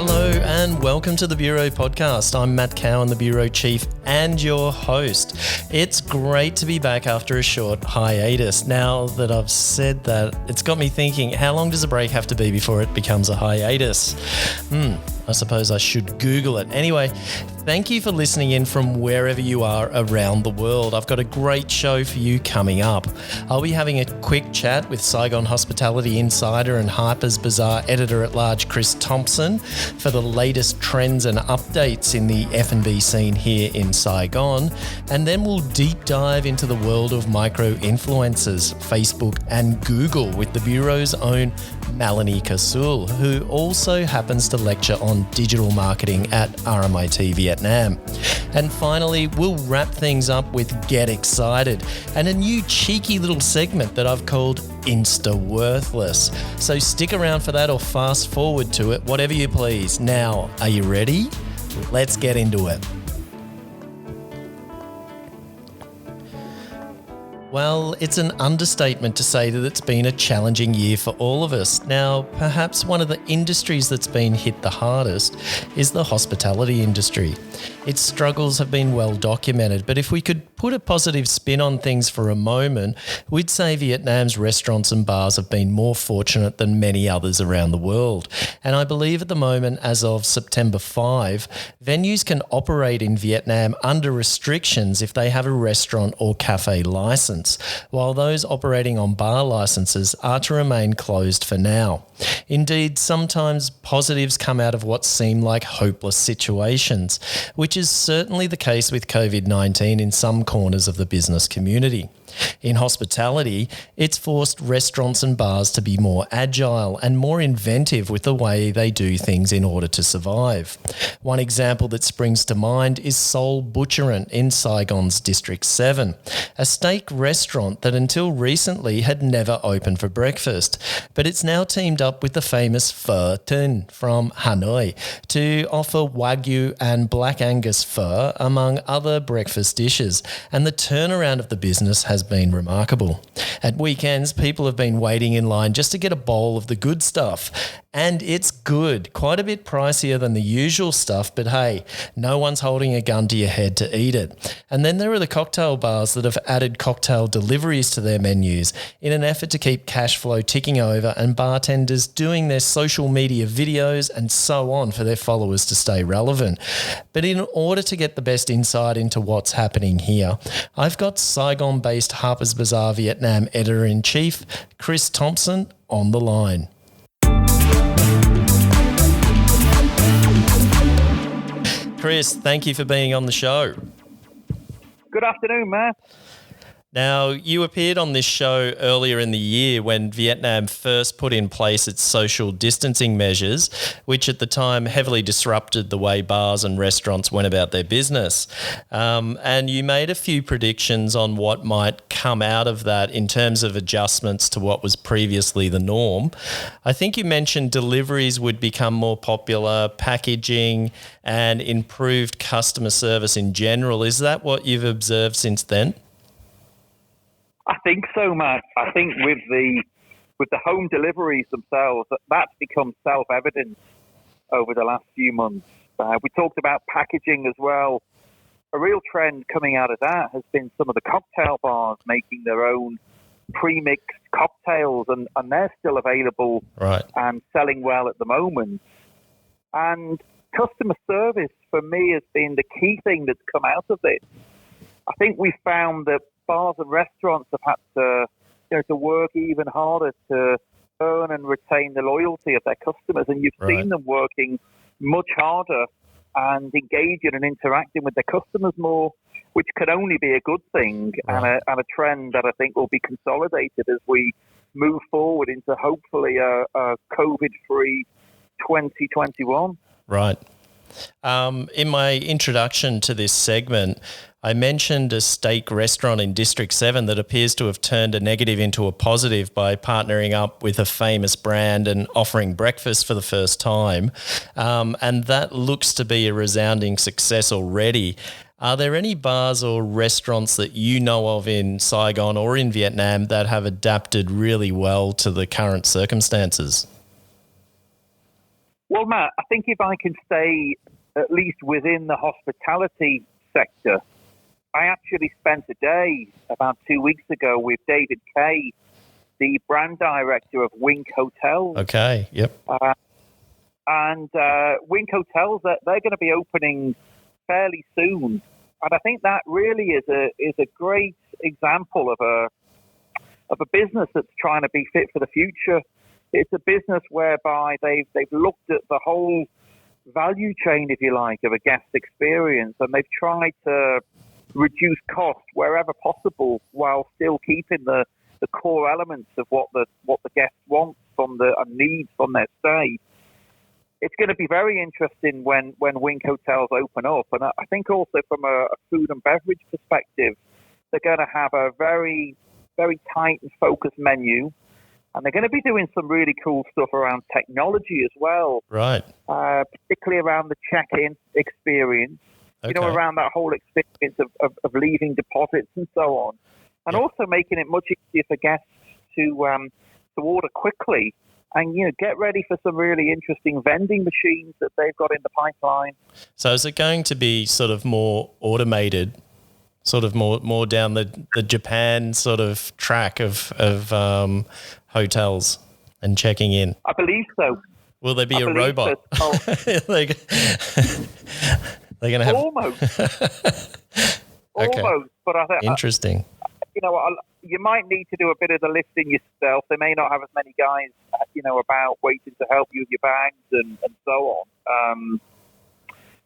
Hello and welcome to the Bureau Podcast. I'm Matt Cowan, the Bureau Chief and your host. It's great to be back after a short hiatus. Now that I've said that, it's got me thinking, how long does a break have to be before it becomes a hiatus? I suppose I should Google it. Anyway, thank you for listening in from wherever you are around the world. I've got a great show for you coming up. I'll be having a quick chat with Saigon Hospitality Insider and Hyper's Bazaar Editor-at-Large Chris Thompson for the latest trends and updates in the F&B scene here in Saigon. And then we'll deep dive into the world of micro-influencers, Facebook and Google with the Bureau's own Melanie Kasul, who also happens to lecture on digital marketing at RMIT Vietnam. And finally, we'll wrap things up with Get Excited and a new cheeky little segment that I've called Insta Worthless. So stick around for that or fast forward to it, whatever you please. Now, are you ready? Let's get into it. Well, it's an understatement to say that it's been a challenging year for all of us. Now, perhaps one of the industries that's been hit the hardest is the hospitality industry. Its struggles have been well documented, but if we could put a positive spin on things for a moment, we'd say Vietnam's restaurants and bars have been more fortunate than many others around the world. And I believe at the moment, as of September 5, venues can operate in Vietnam under restrictions if they have a restaurant or cafe license, while those operating on bar licenses are to remain closed for now. Indeed, sometimes positives come out of what seem like hopeless situations, which is certainly the case with COVID-19 in some corners of the business community. In hospitality, it's forced restaurants and bars to be more agile and more inventive with the way they do things in order to survive. One example that springs to mind is Seoul Butcherin in Saigon's District 7, a steak restaurant that until recently had never opened for breakfast, but it's now teamed up with the famous Pho Tin from Hanoi to offer Wagyu and Black Angus pho among other breakfast dishes, and the turnaround of the business has been remarkable. At weekends, people have been waiting in line just to get a bowl of the good stuff. And it's good, quite a bit pricier than the usual stuff, but hey, no one's holding a gun to your head to eat it. And then there are the cocktail bars that have added cocktail deliveries to their menus in an effort to keep cash flow ticking over and bartenders doing their social media videos and so on for their followers to stay relevant. But in order to get the best insight into what's happening here, I've got Saigon-based Harper's Bazaar Vietnam Editor-in-Chief Chris Thompson on the line. Chris, thank you for being on the show. Good afternoon, Matt. Now, you appeared on this show earlier in the year when Vietnam first put in place its social distancing measures, which at the time heavily disrupted the way bars and restaurants went about their business. And you made a few predictions on what might come out of that in terms of adjustments to what was previously the norm. I think you mentioned deliveries would become more popular, packaging and improved customer service in general. Is that what you've observed since then? I think so, Matt. I think with the home deliveries themselves, that's become self-evident over the last few months. We talked about packaging as well. A real trend coming out of that has been some of the cocktail bars making their own pre-mixed cocktails, and they're still available and selling well at the moment. And customer service, for me, has been the key thing that's come out of this. I think we found that bars and restaurants have had to work even harder to earn and retain the loyalty of their customers. And you've seen them working much harder and engaging and interacting with their customers more, which can only be a good thing and a trend that I think will be consolidated as we move forward into hopefully a COVID-free 2021. Right. In my introduction to this segment, I mentioned a steak restaurant in District 7 that appears to have turned a negative into a positive by partnering up with a famous brand and offering breakfast for the first time. And that looks to be a resounding success already. Are there any bars or restaurants that you know of in Saigon or in Vietnam that have adapted really well to the current circumstances? Well, Matt, I think if I can stay at least within the hospitality sector, I actually spent a day about 2 weeks ago with David Kay, the brand director of Wink Hotels. Okay, yep. And Wink Hotels, they're going to be opening fairly soon. And I think that really is a great example of a business that's trying to be fit for the future. It's a business whereby they've looked at the whole value chain, if you like, of a guest experience, and they've tried to reduce cost wherever possible while still keeping the core elements of what the guests want from and needs from their stay. It's going to be very interesting when Wink Hotels open up, and I think also from a food and beverage perspective, they're going to have a very, very tight and focused menu. And they're going to be doing some really cool stuff around technology as well. Right. Particularly around the check-in experience. Okay. You know, around that whole experience of leaving deposits and so on. And also making it much easier for guests to order quickly and, get ready for some really interesting vending machines that they've got in the pipeline. So is it going to be sort of more automated, sort of more down the Japan sort of track of hotels and checking in? I believe so. Will there be a robot? So. They're going to have almost, okay. But I think interesting. You might need to do a bit of the lifting yourself. They may not have as many guys, about waiting to help you with your bags and so on.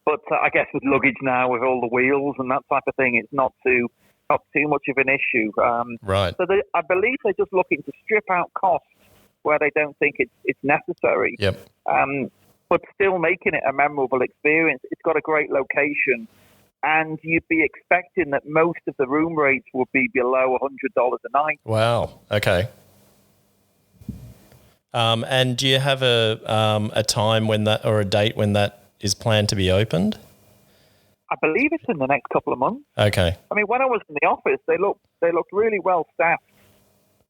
But I guess with luggage now, with all the wheels and that type of thing, it's not too much of an issue. Right. So I believe they're just looking to strip out costs where they don't think it's necessary. Yep. But still making it a memorable experience. It's got a great location, and you'd be expecting that most of the room rates would be below $100 a night. Wow. Okay. And do you have a time when that, or a date when that is planned to be opened? I believe it's in the next couple of months. Okay. I mean, when I was in the office, they looked really well staffed.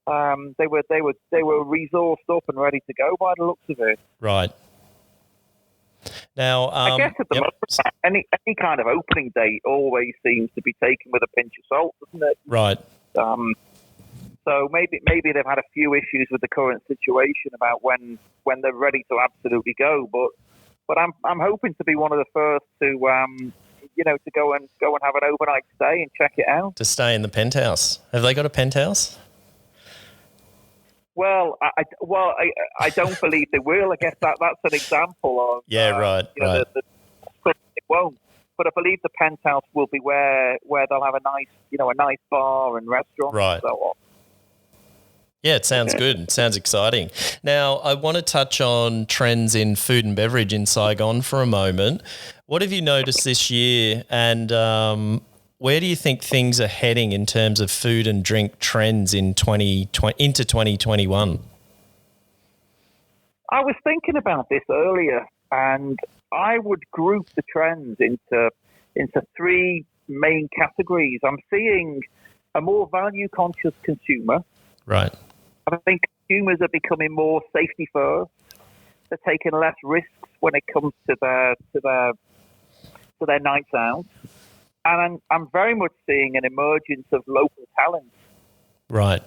They were resourced up and ready to go by the looks of it. Right. Now, I guess at the moment, any kind of opening date always seems to be taken with a pinch of salt, doesn't it? Right. So maybe they've had a few issues with the current situation about when they're ready to absolutely go. But I'm hoping to be one of the first to go and have an overnight stay and check it out. To stay in the penthouse. Have they got a penthouse? Well, I don't believe they will. I guess that's an example of right. It won't. But I believe the penthouse will be where they'll have a nice bar and restaurant and so on. Yeah, it sounds good. It sounds exciting. Now, I want to touch on trends in food and beverage in Saigon for a moment. What have you noticed this year, and where do you think things are heading in terms of food and drink trends in into 2021? I was thinking about this earlier, and I would group the trends into three main categories. I'm seeing a more value-conscious consumer. Right. I think consumers are becoming more safety first. They're taking less risks when it comes to their nights out. And I'm very much seeing an emergence of local talent. Right.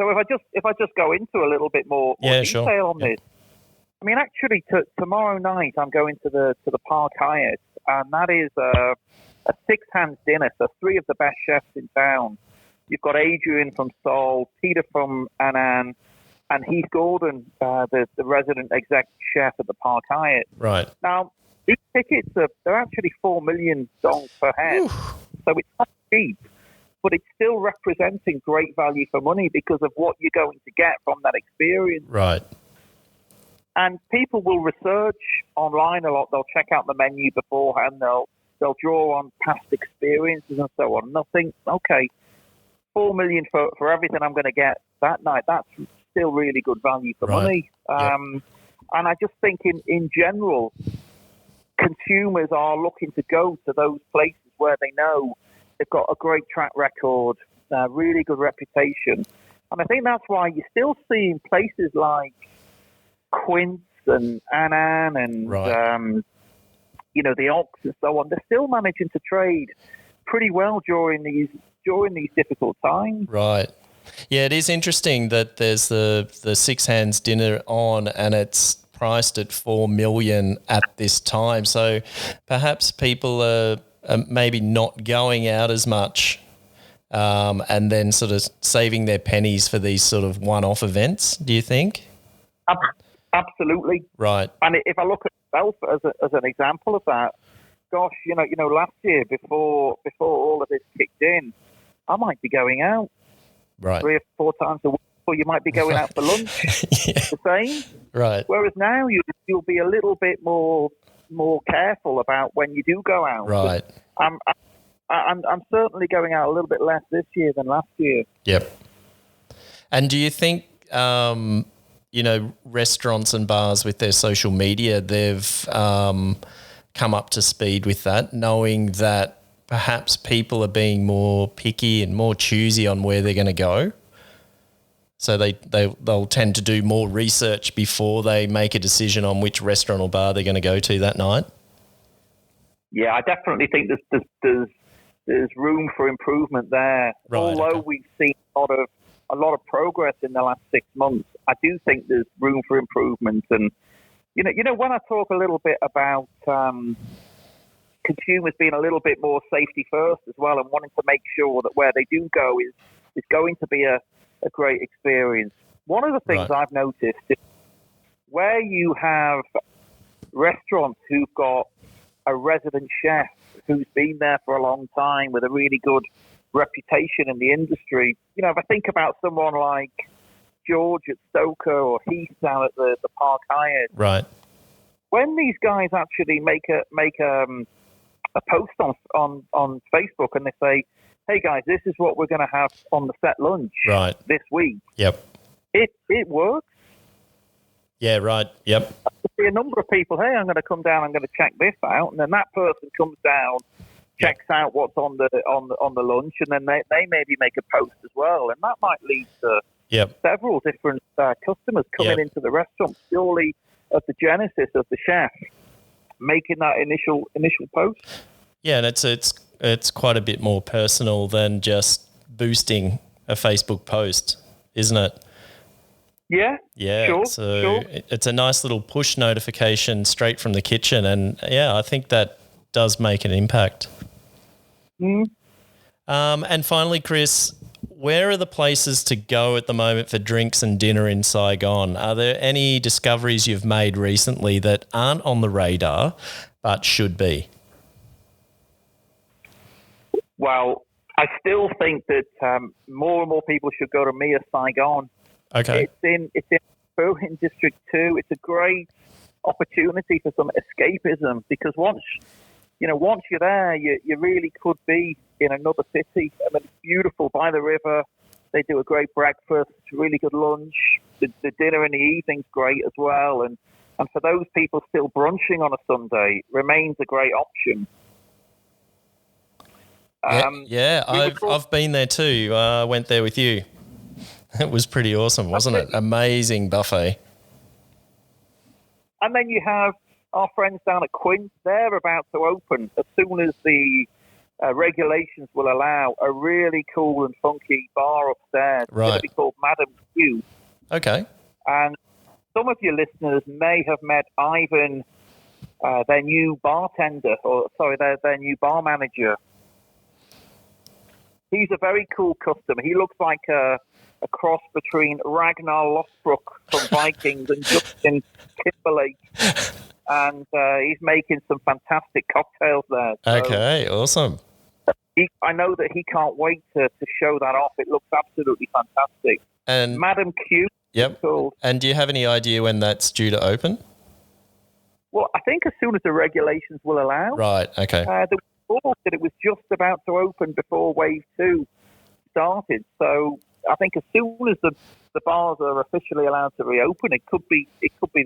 So if I just go into a little bit more detail on this. I mean, actually, tomorrow night I'm going to the Park Hyatt, and that is a six-hand dinner. So three of the best chefs in town. You've got Adrian from Seoul, Peter from Annan, and Heath Gordon, the resident exec chef at the Park Hyatt. Right. Now, these tickets they're actually $4 million per head, so it's not cheap, but it's still representing great value for money because of what you're going to get from that experience. Right. And people will research online a lot. They'll check out the menu beforehand. They'll draw on past experiences and so on. And they'll think, okay, $4 million for everything I'm going to get that night. That's still really good value for money. And I just think in general, consumers are looking to go to those places where they know they've got a great track record, really good reputation. And I think that's why you're still seeing places like Quince and Annan and Right. the Ox and so on. They're still managing to trade pretty well during these difficult times. Right. Yeah, it is interesting that there's the Six Hands dinner on, and it's priced at 4 million at this time. So perhaps people are maybe not going out as much, and then sort of saving their pennies for these sort of one-off events. Do you think? Absolutely. Right. And if I look at myself as an example of that, gosh, last year before all of this kicked in, I might be going out Right. 3 or 4 times a week, or you might be going out for lunch. Yeah. The same. Right. Whereas now you'll be a little bit more careful about when you do go out. Right. I'm certainly going out a little bit less this year than last year. Yep. And do you think, restaurants and bars with their social media, they've come up to speed with that, knowing that perhaps people are being more picky and more choosy on where they're going to go? So they'll tend to do more research before they make a decision on which restaurant or bar they're going to go to that night? Yeah, I definitely think there's room for improvement there. Right, Although okay. we've seen a lot of progress in the last 6 months, I do think there's room for improvement. And when I talk a little bit about consumers being a little bit more safety first as well, and wanting to make sure that where they do go is going to be a great experience. One of the things Right. I've noticed is where you have restaurants who've got a resident chef who's been there for a long time with a really good reputation in the industry. If I think about someone like George at Stoker or Heath down at the Park Hyatt, Right. when these guys actually make a post on Facebook and they say, "Hey guys, this is what we're going to have on the set lunch Right. this week," Yep. it works. Yeah, right. Yep. See a number of people, "Hey, I'm going to come down, I'm going to check this out," and then that person comes down, checks out what's on the lunch, and then they maybe make a post as well, and that might lead to Yep. several different customers coming into the restaurant purely of the genesis of the chef making that initial post. Yeah, and it's quite a bit more personal than just boosting a Facebook post, isn't it? Yeah, Yeah, sure, so sure. it's a nice little push notification straight from the kitchen, and yeah, I think that does make an impact. Mm. And finally, Chris, where are the places to go at the moment for drinks and dinner in Saigon? Are there any discoveries you've made recently that aren't on the radar but should be? Well, I still think that more and more people should go to Mia Saigon. Okay. It's in Berlin District 2. It's a great opportunity for some escapism because once you're there, you really could be in another city. I mean, it's beautiful by the river. They do a great breakfast, really good lunch. The dinner in the evening's great as well. And for those people still brunching on a Sunday, remains a great option. I've been there too. I went there with you. It was pretty awesome, wasn't it? Amazing buffet. And then you have our friends down at Quince. They're about to open as soon as the regulations will allow a really cool and funky bar upstairs. It's going to be called Madam Q. Okay. And some of your listeners may have met Ivan, their new bartender, their new bar manager. He's a very cool customer. He looks like a cross between Ragnar Lothbrok from Vikings and Justin Timberlake. And he's making some fantastic cocktails there. So Okay, awesome. I know that he can't wait to show that off. It looks absolutely fantastic. And Madam Q. Yep. Cool. And do you have any idea when that's due to open? Well, I think as soon as the regulations will allow. Right, okay. There was thought that it was just about to open before Wave 2 started. So I think as soon as the bars are officially allowed to reopen, it could be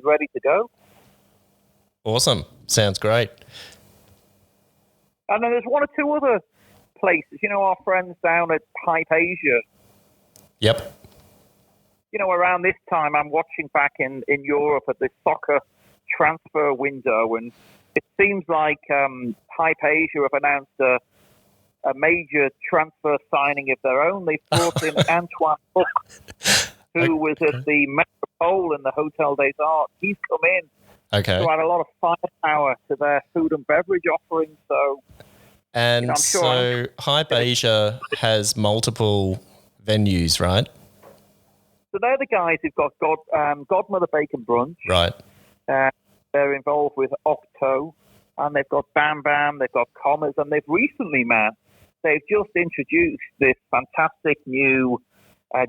ready to go. Awesome. Sounds great. And then there's one or two other places. Our friends down at Hype Asia. Yep. around this time, I'm watching back in Europe at this soccer transfer window, and it seems like Hype Asia have announced a major transfer signing of their own. They've brought in Antoine Hook, who was at the Metropole in the Hotel des Arts. He's come in to add a lot of firepower to their food and beverage offerings. And so Hype Asia has multiple venues, right? So they're the guys who've got Godmother Bacon Brunch. Right. They're involved with Octo, and they've got Bam Bam, they've got Commas, and they've recently, Matt, they've just introduced this fantastic new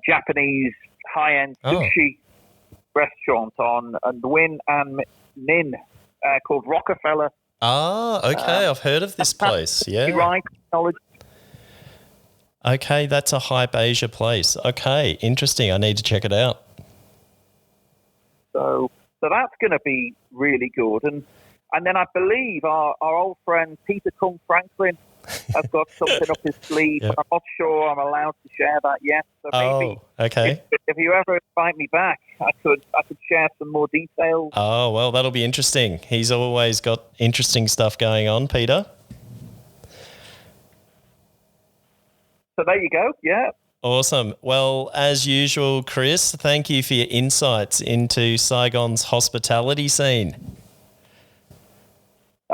Japanese high-end sushi restaurant on Nguyen and Nin called Rockefeller. Okay. I've heard of this place. Yeah. Right. Okay, that's a Hype Asia place. Okay, interesting. I need to check it out. So that's going to be really good. And then I believe our old friend Peter Kung Franklin has got something up his sleeve. Yep. I'm not sure I'm allowed to share that yet. So maybe okay. If you ever invite me back, I could share some more details. Oh, well, that'll be interesting. He's always got interesting stuff going on, Peter. So there you go. Yeah. Awesome. Well, as usual, Chris, thank you for your insights into Saigon's hospitality scene.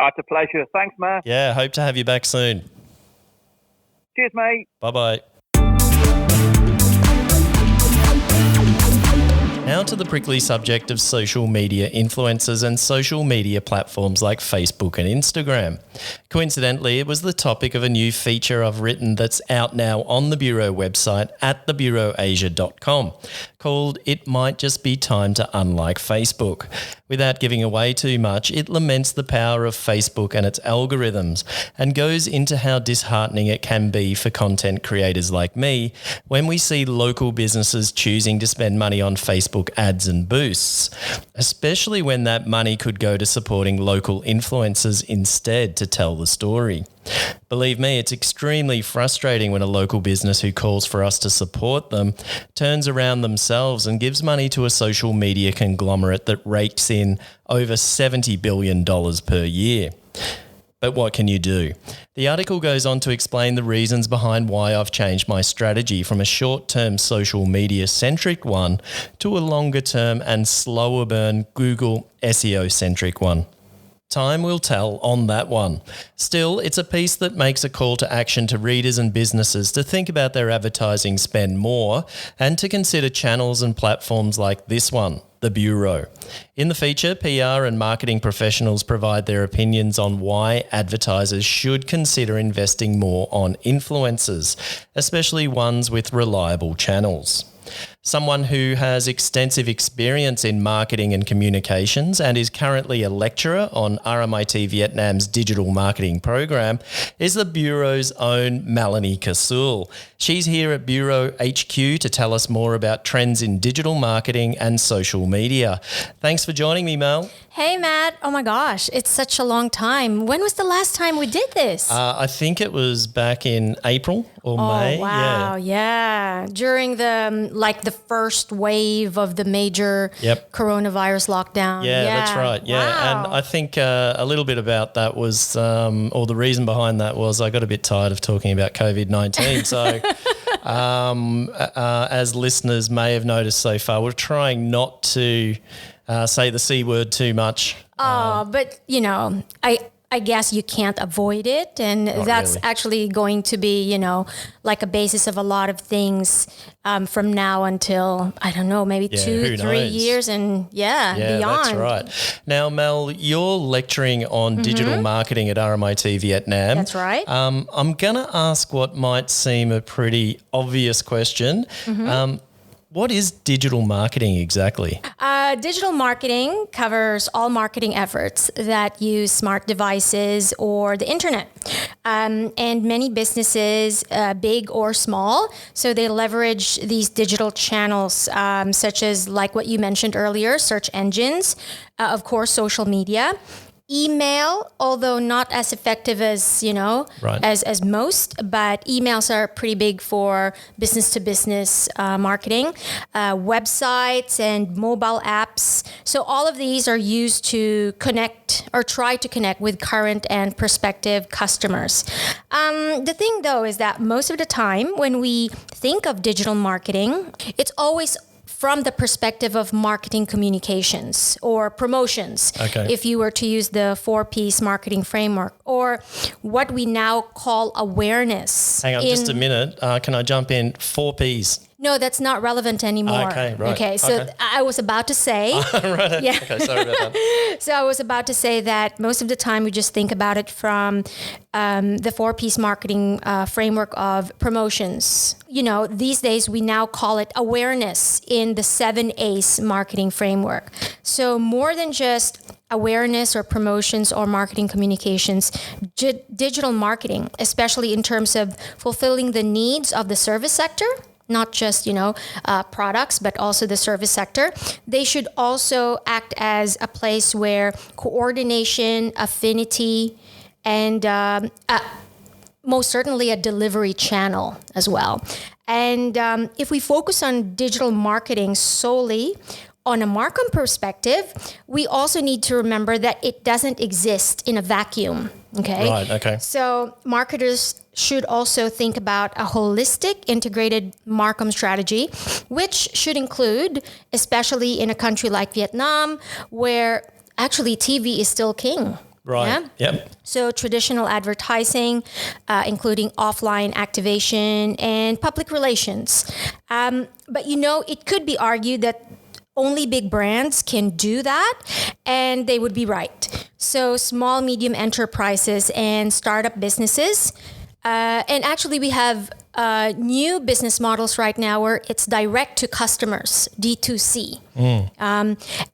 It's a pleasure. Thanks, Matt. Yeah, hope to have you back soon. Cheers, mate. Bye-bye. Now to the prickly subject of social media influencers and social media platforms like Facebook and Instagram. Coincidentally, it was the topic of a new feature I've written that's out now on the Bureau website at thebureauasia.com called It Might Just Be Time to Unlike Facebook. Without giving away too much, it laments the power of Facebook and its algorithms and goes into how disheartening it can be for content creators like me when we see local businesses choosing to spend money on Facebook ads and boosts, especially when that money could go to supporting local influencers instead to tell the story. Believe me, it's extremely frustrating when a local business who calls for us to support them turns around themselves and gives money to a social media conglomerate that rakes in over $70 billion per year. But what can you do? The article goes on to explain the reasons behind why I've changed my strategy from a short-term social media-centric one to a longer-term and slower burn Google SEO-centric one. Time will tell on that one. Still, it's a piece that makes a call to action to readers and businesses to think about their advertising spend more and to consider channels and platforms like this one, the Bureau. In the feature, PR and marketing professionals provide their opinions on why advertisers should consider investing more on influencers, especially ones with reliable channels. Someone who has extensive experience in marketing and communications and is currently a lecturer on RMIT Vietnam's digital marketing program is the Bureau's own Melanie Kasul. She's here at Bureau HQ to tell us more about trends in digital marketing and social media. Thanks for joining me, Mel. Hey, Matt. Oh my gosh, it's such a long time. When was the last time we did this? I think it was back in April or May. Oh, wow. Yeah. During the first wave of the major coronavirus lockdown. Yeah, that's right. Yeah. Wow. And I think a little bit about that was, or the reason behind that was I got a bit tired of talking about COVID-19. So as listeners may have noticed so far, we're trying not to say the C word too much. But, I guess you can't avoid it. And that's really. actually going to be, like a basis of a lot of things from now until, I don't know, maybe 2-3 years and beyond. That's right. Now, Mel, you're lecturing on digital marketing at RMIT Vietnam. That's right. I'm going to ask what might seem a pretty obvious question. What is digital marketing exactly? Digital marketing covers all marketing efforts that use smart devices or the internet. And many businesses, big or small, so they leverage these digital channels, such as like what you mentioned earlier, search engines, of course, social media, Email, although not as effective as, Right. as most, but emails are pretty big for business to business marketing, websites and mobile apps. So all of these are used to connect or try to connect with current and prospective customers. The thing though is that most of the time when we think of digital marketing, it's always from the perspective of marketing communications or promotions, Okay. if you were to use the 4Ps marketing framework, or what we now call awareness. Hang on just a minute. Can I jump in? 4 Ps. No, that's not relevant anymore. Okay, right. Okay, so Okay. I was about to say, Right. Yeah. Okay, sorry about that. so I was about to say that most of the time we just think about it from the 4Ps marketing framework of promotions. These days we now call it awareness in the 7As marketing framework. So more than just awareness or promotions or marketing communications, digital marketing, especially in terms of fulfilling the needs of the service sector, not just, products, but also the service sector. They should also act as a place where coordination, affinity, and most certainly a delivery channel as well. And if we focus on digital marketing solely on a Markham perspective, we also need to remember that it doesn't exist in a vacuum. Okay. Right, okay. So marketers should also think about a holistic, integrated Markham strategy, which should include, especially in a country like Vietnam, where actually TV is still king. Right. Yeah? Yep. So traditional advertising, including offline activation and public relations. But it could be argued that only big brands can do that, and they would be right. So small, medium enterprises and startup businesses, and actually we have new business models right now where it's direct to customers, D2C.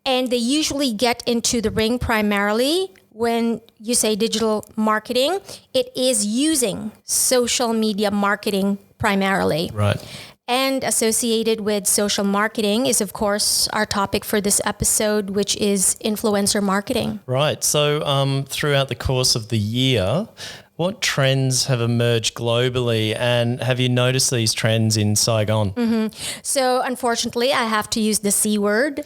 And they usually get into the ring primarily when you say digital marketing. It is using social media marketing primarily. Right. And associated with social marketing is, of course, our topic for this episode, which is influencer marketing. Right. So throughout the course of the year, what trends have emerged globally, and have you noticed these trends in Saigon? Mm-hmm. So unfortunately, I have to use the C word.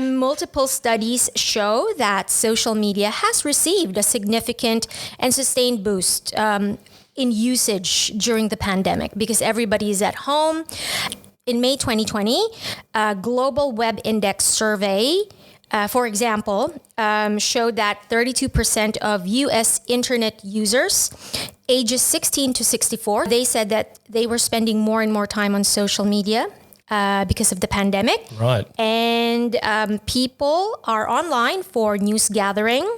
Multiple studies show that social media has received a significant and sustained boost in usage during the pandemic because everybody is at home. In May 2020, a Global Web Index survey, for example, showed that 32% of U.S. internet users ages 16 to 64, they said that they were spending more and more time on social media because of the pandemic. Right. And people are online for news gathering,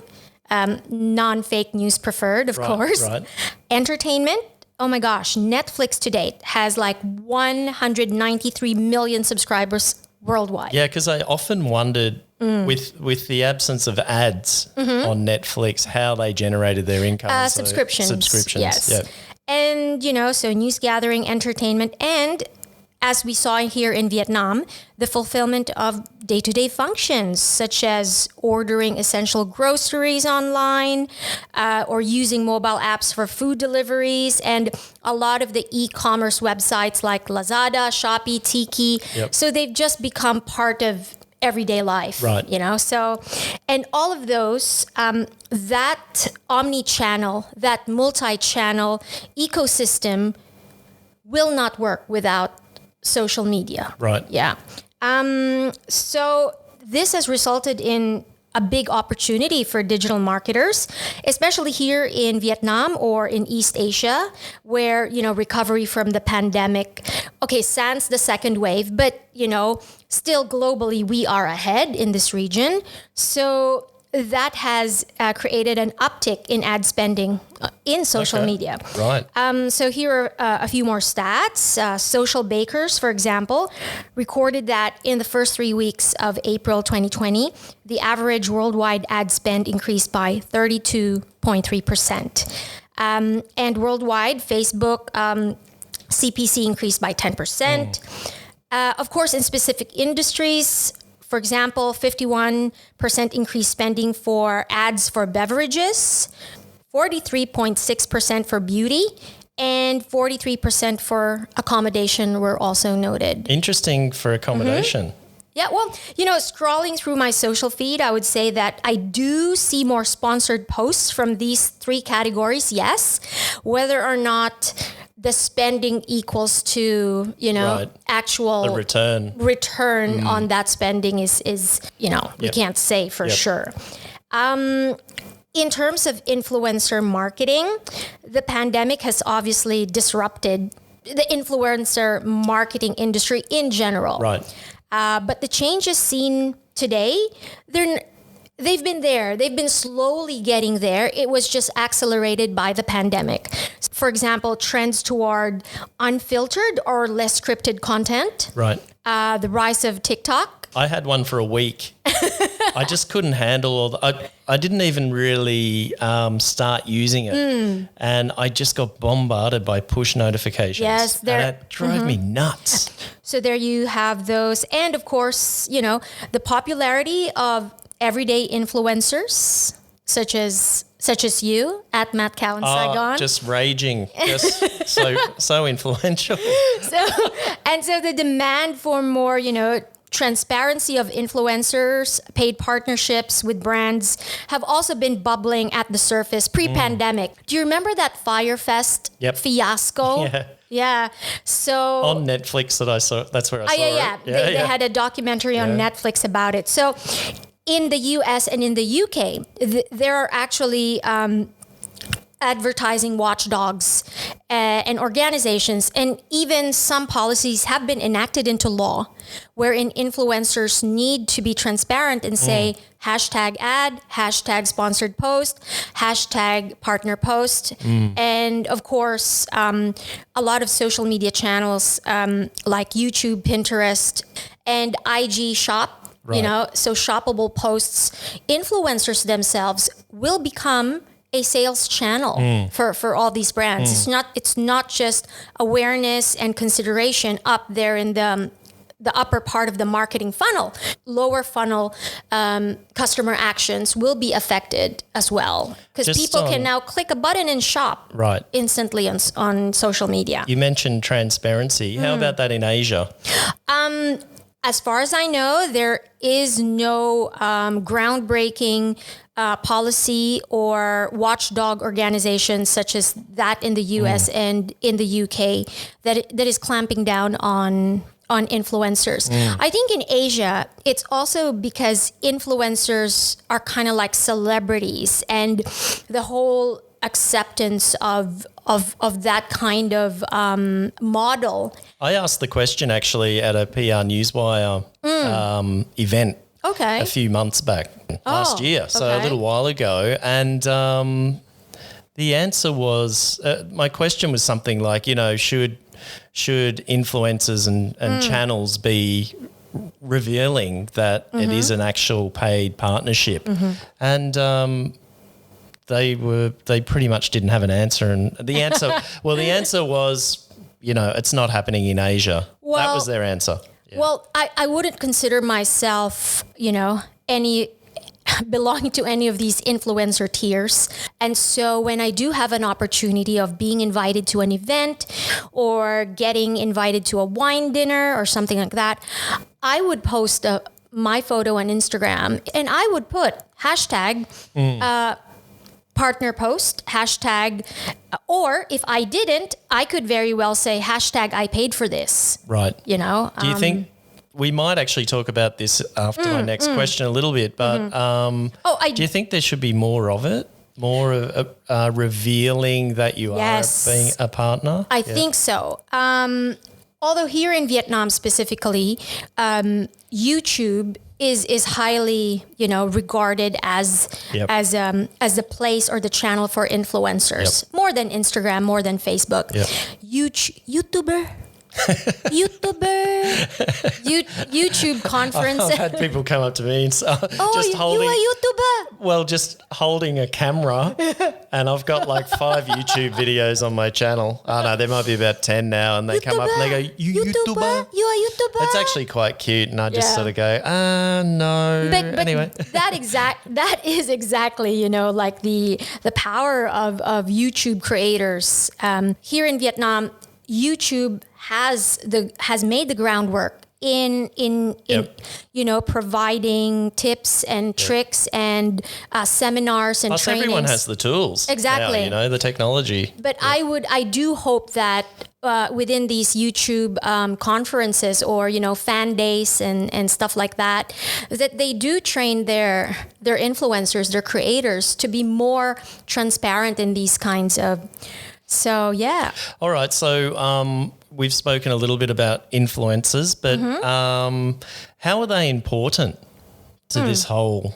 non-fake news preferred, of course. Right. Entertainment. Oh my gosh, Netflix to date has like 193 million subscribers worldwide. Yeah, because I often wondered with the absence of ads on Netflix how they generated their income. Subscriptions. Yes. Yep. And, so news gathering, entertainment, and as we saw here in Vietnam, the fulfillment of day-to-day functions, such as ordering essential groceries online or using mobile apps for food deliveries, and a lot of the e-commerce websites like Lazada, Shopee, Tiki. Yep. So they've just become part of everyday life, Right. So, and all of those, that omni-channel, that multi-channel ecosystem will not work without social media. Right. Yeah. So this has resulted in a big opportunity for digital marketers, especially here in Vietnam or in East Asia, where, recovery from the pandemic, sans the second wave, but, still globally we are ahead in this region. So that has created an uptick in ad spending in social media. Right. So here are a few more stats. Social Bakers, for example, recorded that in the first 3 weeks of April 2020, the average worldwide ad spend increased by 32.3%. And worldwide, Facebook CPC increased by 10%. Of course, in specific industries, For example, 51% increased spending for ads for beverages, 43.6% for beauty, and 43% for accommodation were also noted. Interesting for accommodation. Yeah, well, scrolling through my social feed, I would say that I do see more sponsored posts from these three categories, yes. Whether or not the spending equals to, Right. actual The return. on that spending is we can't say for sure. In terms of influencer marketing, the pandemic has obviously disrupted the influencer marketing industry in general. Right. But the changes seen today, they've been there. They've been slowly getting there. It was just accelerated by the pandemic. For example, trends toward unfiltered or less scripted content. Right. The rise of TikTok. I had one for a week. I just couldn't handle I didn't even really start using it. And I just got bombarded by push notifications. Yes. And it drove me nuts. So there you have those. And of course, the popularity of everyday influencers, such as you at Matt Cow in Saigon. Just raging. Just so influential. So the demand for more, transparency of influencers, paid partnerships with brands have also been bubbling at the surface pre-pandemic. Do you remember that Firefest fiasco? Yeah. Yeah. So On Netflix that I saw, that's where I saw it. They had a documentary on Netflix about it. So in the US and in the UK, there are actually advertising watchdogs and organizations, and even some policies have been enacted into law wherein influencers need to be transparent and say hashtag ad, hashtag sponsored post, hashtag partner post. And of course, a lot of social media channels like YouTube, Pinterest, and IG Shop, so shoppable posts, influencers themselves will become a sales channel for all these brands. It's not just awareness and consideration up there in the upper part of the marketing funnel. Lower funnel customer actions will be affected as well, because people can now click a button and shop instantly on social media. You mentioned transparency. How about that in Asia? As far as I know, there is no groundbreaking policy or watchdog organizations such as that in the US and in the UK that is clamping down on influencers. I think in Asia, it's also because influencers are kind of like celebrities, and the whole acceptance of that kind of model. I asked the question actually at a PR Newswire event a few months back, last year, so a little while ago. And the answer was, my question was something like, should influencers and channels be revealing that it is an actual paid partnership? And they pretty much didn't have an answer. And the answer was, it's not happening in Asia. That was their answer. Yeah. Well, I wouldn't consider myself, belonging to any of these influencer tiers. And so when I do have an opportunity of being invited to an event or getting invited to a wine dinner or something like that, I would post my photo on Instagram, and I would put hashtag partner post, hashtag, or if I didn't, I could very well say hashtag I paid for this. Right. Do you think we might actually talk about this after my next question a little bit, but do you think there should be more of it? More of revealing that you are being a partner? I think so. Although here in Vietnam specifically, YouTube is highly, regarded as the place or the channel for influencers, more than Instagram, more than Facebook. YouTuber. YouTuber. YouTube conference. I've had people come up to me and say, you a YouTuber? Well, just holding a camera, and I've got like 5 YouTube videos on my channel. Oh no, there might be about 10 now, and they come up and they go, "You YouTuber? You a YouTuber?" It's actually quite cute, and I just sort of go, no. But anyway, that is exactly like the power of YouTube creators. Here in Vietnam, YouTube has made the groundwork in providing tips and tricks and seminars and plus trainings. everyone has the tools. Exactly. Now, the technology. But I do hope that within these YouTube conferences or fan days and stuff like that they do train their influencers, their creators, to be more transparent in these kinds of. So yeah. All right. So we've spoken a little bit about influencers, but how are they important to this whole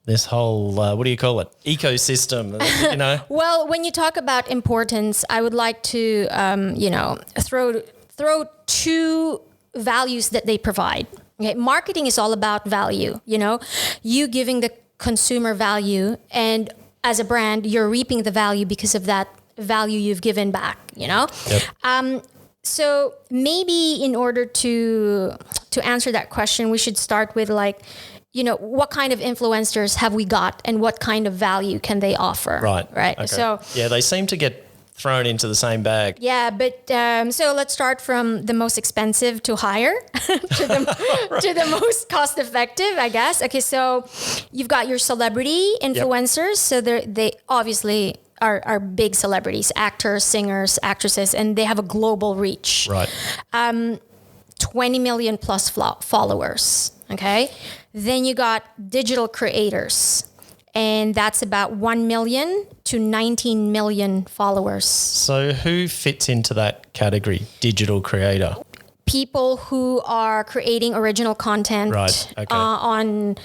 what do you call it, ecosystem? Well, when you talk about importance, I would like to throw 2 values that they provide. Okay, marketing is all about value. You giving the consumer value, and as a brand, you're reaping the value because of that value you've given back. Yep. So maybe in order to answer that question, we should start with what kind of influencers have we got and what kind of value can they offer? Right. Okay. So they seem to get thrown into the same bag. Yeah, but so let's start from the most expensive to higher to the most cost effective, I guess. Okay, so you've got your celebrity influencers. So they obviously are big celebrities, actors, singers, actresses, and they have a global reach. Right. 20 million plus followers. Okay. Then you got digital creators, and that's about 1 million to 19 million followers. So who fits into that category, digital creator? People who are creating original content on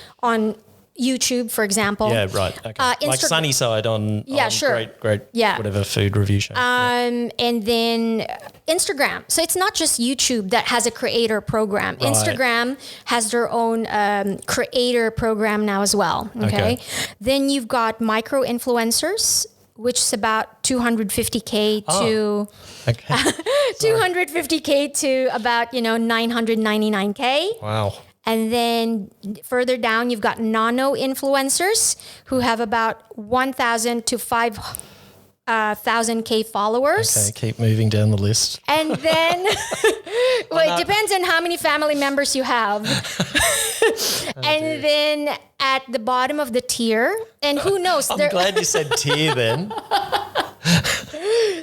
YouTube, for example. Yeah, right. Okay. Like Sunnyside on sure. Great whatever food review show. And then Instagram. So it's not just YouTube that has a creator program. Right. Instagram has their own creator program now as well. Okay. Then you've got micro influencers, which is about 250K to 250K to about 999K. Wow. And then further down, you've got nano influencers who have about 1,000 to 5,000K followers. Okay, keep moving down the list. And then, it depends on how many family members you have. Then at the bottom of the tier, and who knows? I'm glad you said tier then.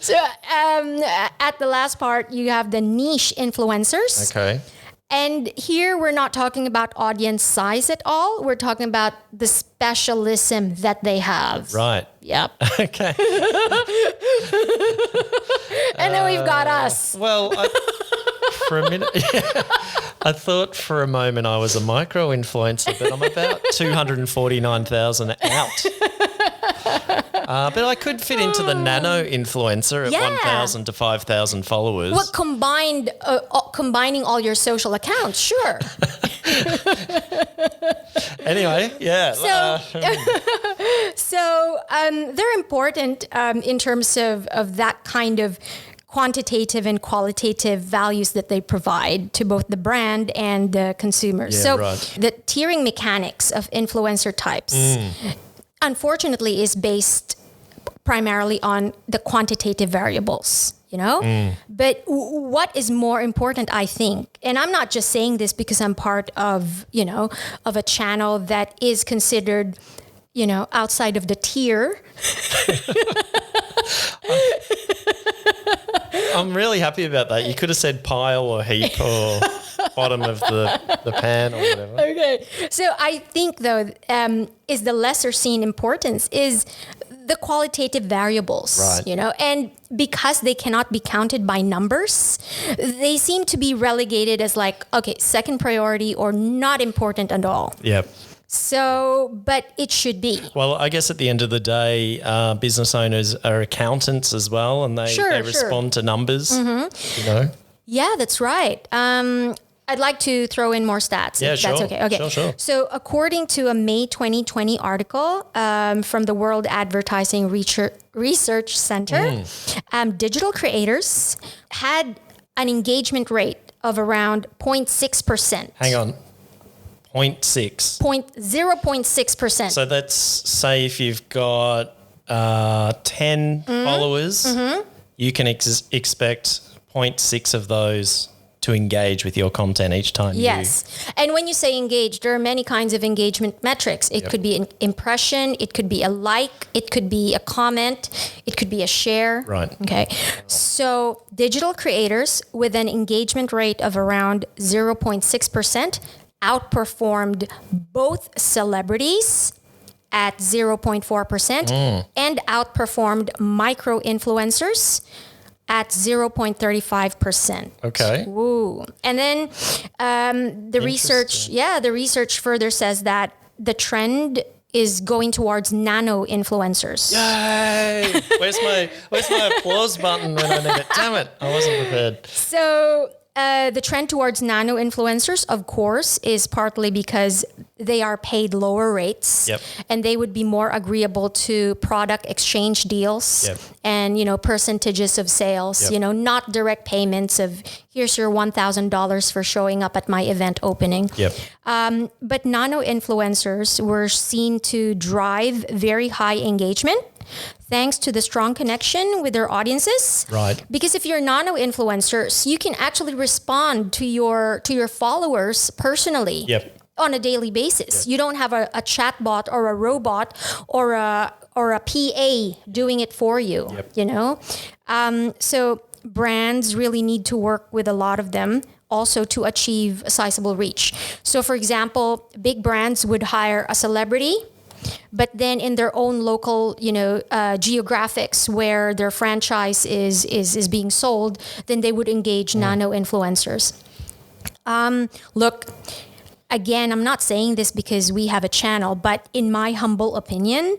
So at the last part, you have the niche influencers. Okay. And here we're not talking about audience size at all. We're talking about the specialism that they have. Right. Yep. Okay. And then we've got us. Well, for a minute, I thought for a moment I was a micro influencer, but I'm about 249,000 out. But I could fit into the nano influencer at 1,000 to 5,000 followers. Well, combining all your social accounts, sure. Anyway, yeah. So they're important in terms of that kind of quantitative and qualitative values that they provide to both the brand and the consumers. The tiering mechanics of influencer types, unfortunately, is based primarily on the quantitative variables, But what is more important, I think, and I'm not just saying this because I'm part of, of a channel that is considered, outside of the tier. I'm really happy about that. You could have said pile or heap or bottom of the pan or whatever. Okay. So I think, though, is the lesser seen importance is the qualitative variables, right. And because they cannot be counted by numbers, they seem to be relegated as second priority or not important at all. Yep. So, but it should be. Well, I guess at the end of the day, business owners are accountants as well, and they respond to numbers, Yeah, that's right. I'd like to throw in more stats. Yeah, if sure. That's okay. Okay. Sure. So, according to a May 2020 article from the World Advertising Research Center, digital creators had an engagement rate of around 0.6%. Hang on. 0.6. 0.6%. So that's, say if you've got 10 followers, you can expect 0.6 of those to engage with your content each time. Yes. And when you say engage, there are many kinds of engagement metrics. It could be an impression, it could be a like, it could be a comment, it could be a share. Right. Okay. So digital creators with an engagement rate of around 0.6% outperformed both celebrities at 0.4% and outperformed micro influencers at 0.35%. Okay. Ooh. And then the research further says that the trend is going towards nano influencers. Yay! Where's my applause button when I need it? Damn it! I wasn't prepared. So the trend towards nano influencers, of course, is partly because they are paid lower rates, and they would be more agreeable to product exchange deals and percentages of sales. Not direct payments of here's your $1,000 for showing up at my event opening. But nano influencers were seen to drive very high engagement, thanks to the strong connection with their audiences. Right. Because if you're nano influencers, you can actually respond to your followers personally. On a daily basis. You don't have a chatbot or a robot or a PA doing it for you. So brands really need to work with a lot of them also to achieve a sizable reach. So for example, big brands would hire a celebrity, but then in their own local, geographics where their franchise is being sold, then they would engage nano influencers. Look, again, I'm not saying this because we have a channel, but in my humble opinion,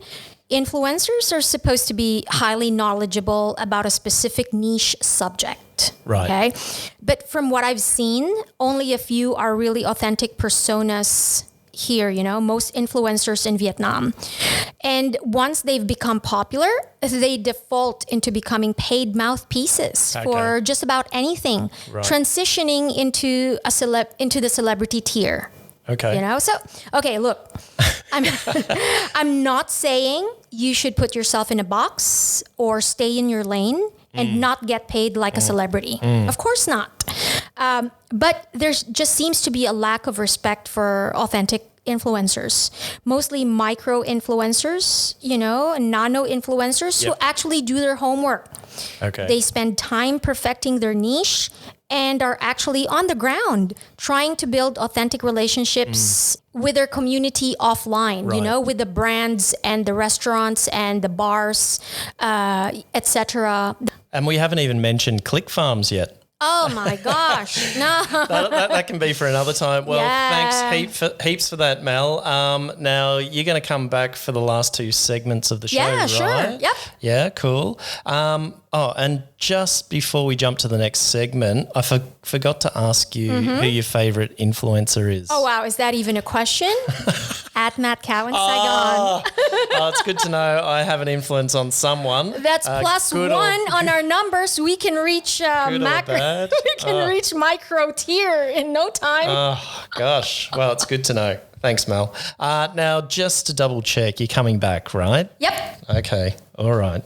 influencers are supposed to be highly knowledgeable about a specific niche subject. Right. Okay. But from what I've seen, only a few are really authentic personas here, most influencers in Vietnam. And once they've become popular, they default into becoming paid mouthpieces for just about anything, transitioning into into the celebrity tier. Okay. Look, I'm not saying you should put yourself in a box or stay in your lane and not get paid like a celebrity. Of course not. But there just seems to be a lack of respect for authentic influencers, mostly micro influencers, nano influencers who actually do their homework. Okay. They spend time perfecting their niche and are actually on the ground trying to build authentic relationships with their community offline, with the brands and the restaurants and the bars, etc. And we haven't even mentioned click farms yet. Oh my gosh, no. that can be for another time. Well, thanks heaps for that, Mel. Now, you're going to come back for the last two segments of the show, right? Sure. Yep. Yeah, cool. And just before we jump to the next segment, I forgot to ask you who your favourite influencer is. Oh, wow. Is that even a question? At Matt Cow in Saigon. It's good to know I have an influence on someone. That's plus one on our numbers. We can reach macro. We can reach micro tier in no time. Oh, gosh. Well, it's good to know. Thanks, Mel. Now, just to double check, you're coming back, right? Yep. Okay. All right.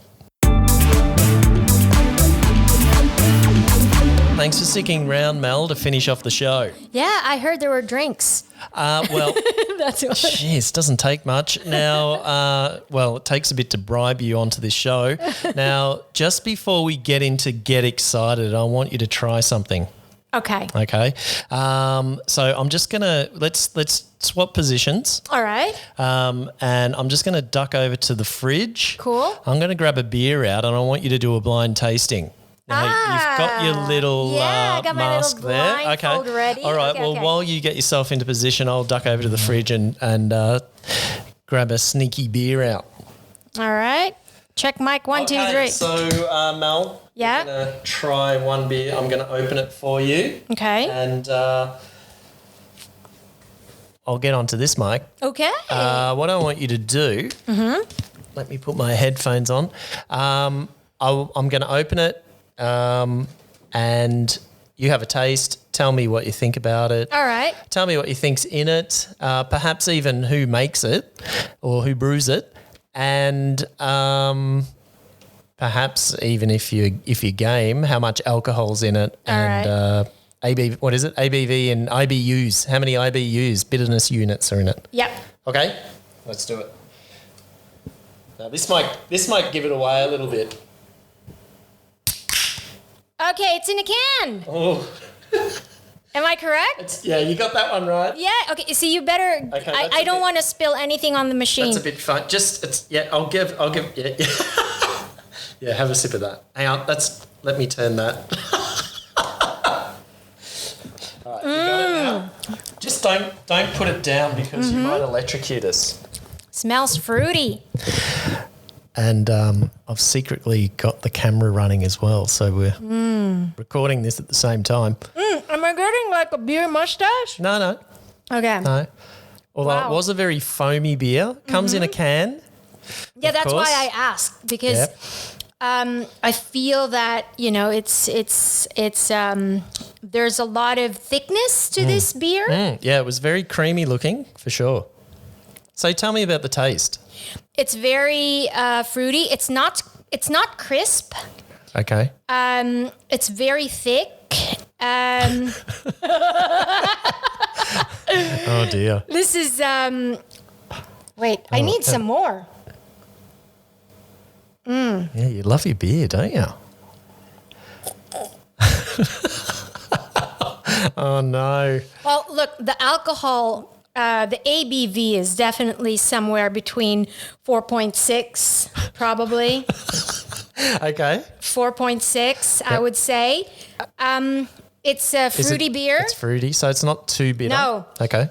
Thanks for sticking around, Mel, to finish off the show. Yeah, I heard there were drinks. Well, that's what. Jeez, doesn't take much. Now, it takes a bit to bribe you onto this show. Now, just before we get into Get Excited, I want you to try something. Okay. Okay. So I'm just gonna let's swap positions. All right. And I'm just gonna duck over to the fridge. Cool. I'm gonna grab a beer out, and I want you to do a blind tasting. Now, you've got your little I got my mask little there. blindfold ready. All right. Okay. While you get yourself into position, I'll duck over to the fridge and grab a sneaky beer out. All right. Check mic 1, 2, 3. So, Mel, Yeah? I'm going to try one beer. I'm going to open it for you. Okay. And I'll get onto this mic. Okay. What I want you to do, let me put my headphones on. I'm going to open it and you have a taste. Tell me what you think about it. All right. Tell me what you think's in it, perhaps even who makes it or who brews it. And perhaps even if you game, how much alcohol's in it, and what is it? ABV and IBUs. How many IBUs, bitterness units, are in it? Yep. Okay, let's do it. Now this might give it away a little bit. Okay, it's in a can. Oh, Am I correct? yeah, you got that one right. Yeah. Okay. So you better. Okay, I don't want to spill anything on the machine. That's a bit fun. I'll give. Yeah. Yeah, have a sip of that. Hang on. Let me turn that. All right, you got it now. Just don't put it down because you might electrocute us. Smells fruity. And I've secretly got the camera running as well, so we're recording this at the same time. Am I getting like a beer mustache? No. Okay. Although it was a very foamy beer. Comes in a can. Yeah, that's course. why I asked, because I feel that, it's there's a lot of thickness to this beer. Yeah, it was very creamy looking for sure. So tell me about the taste. It's very fruity. It's not crisp. Okay. It's very thick. Oh dear. This is wait, I need some more. Yeah, you love your beer, don't you? Oh no. Well, look, the alcohol, the ABV is definitely somewhere between 4.6, probably. Okay. 4.6, I would say. It's a fruity beer. It's fruity, so it's not too bitter. No. Okay.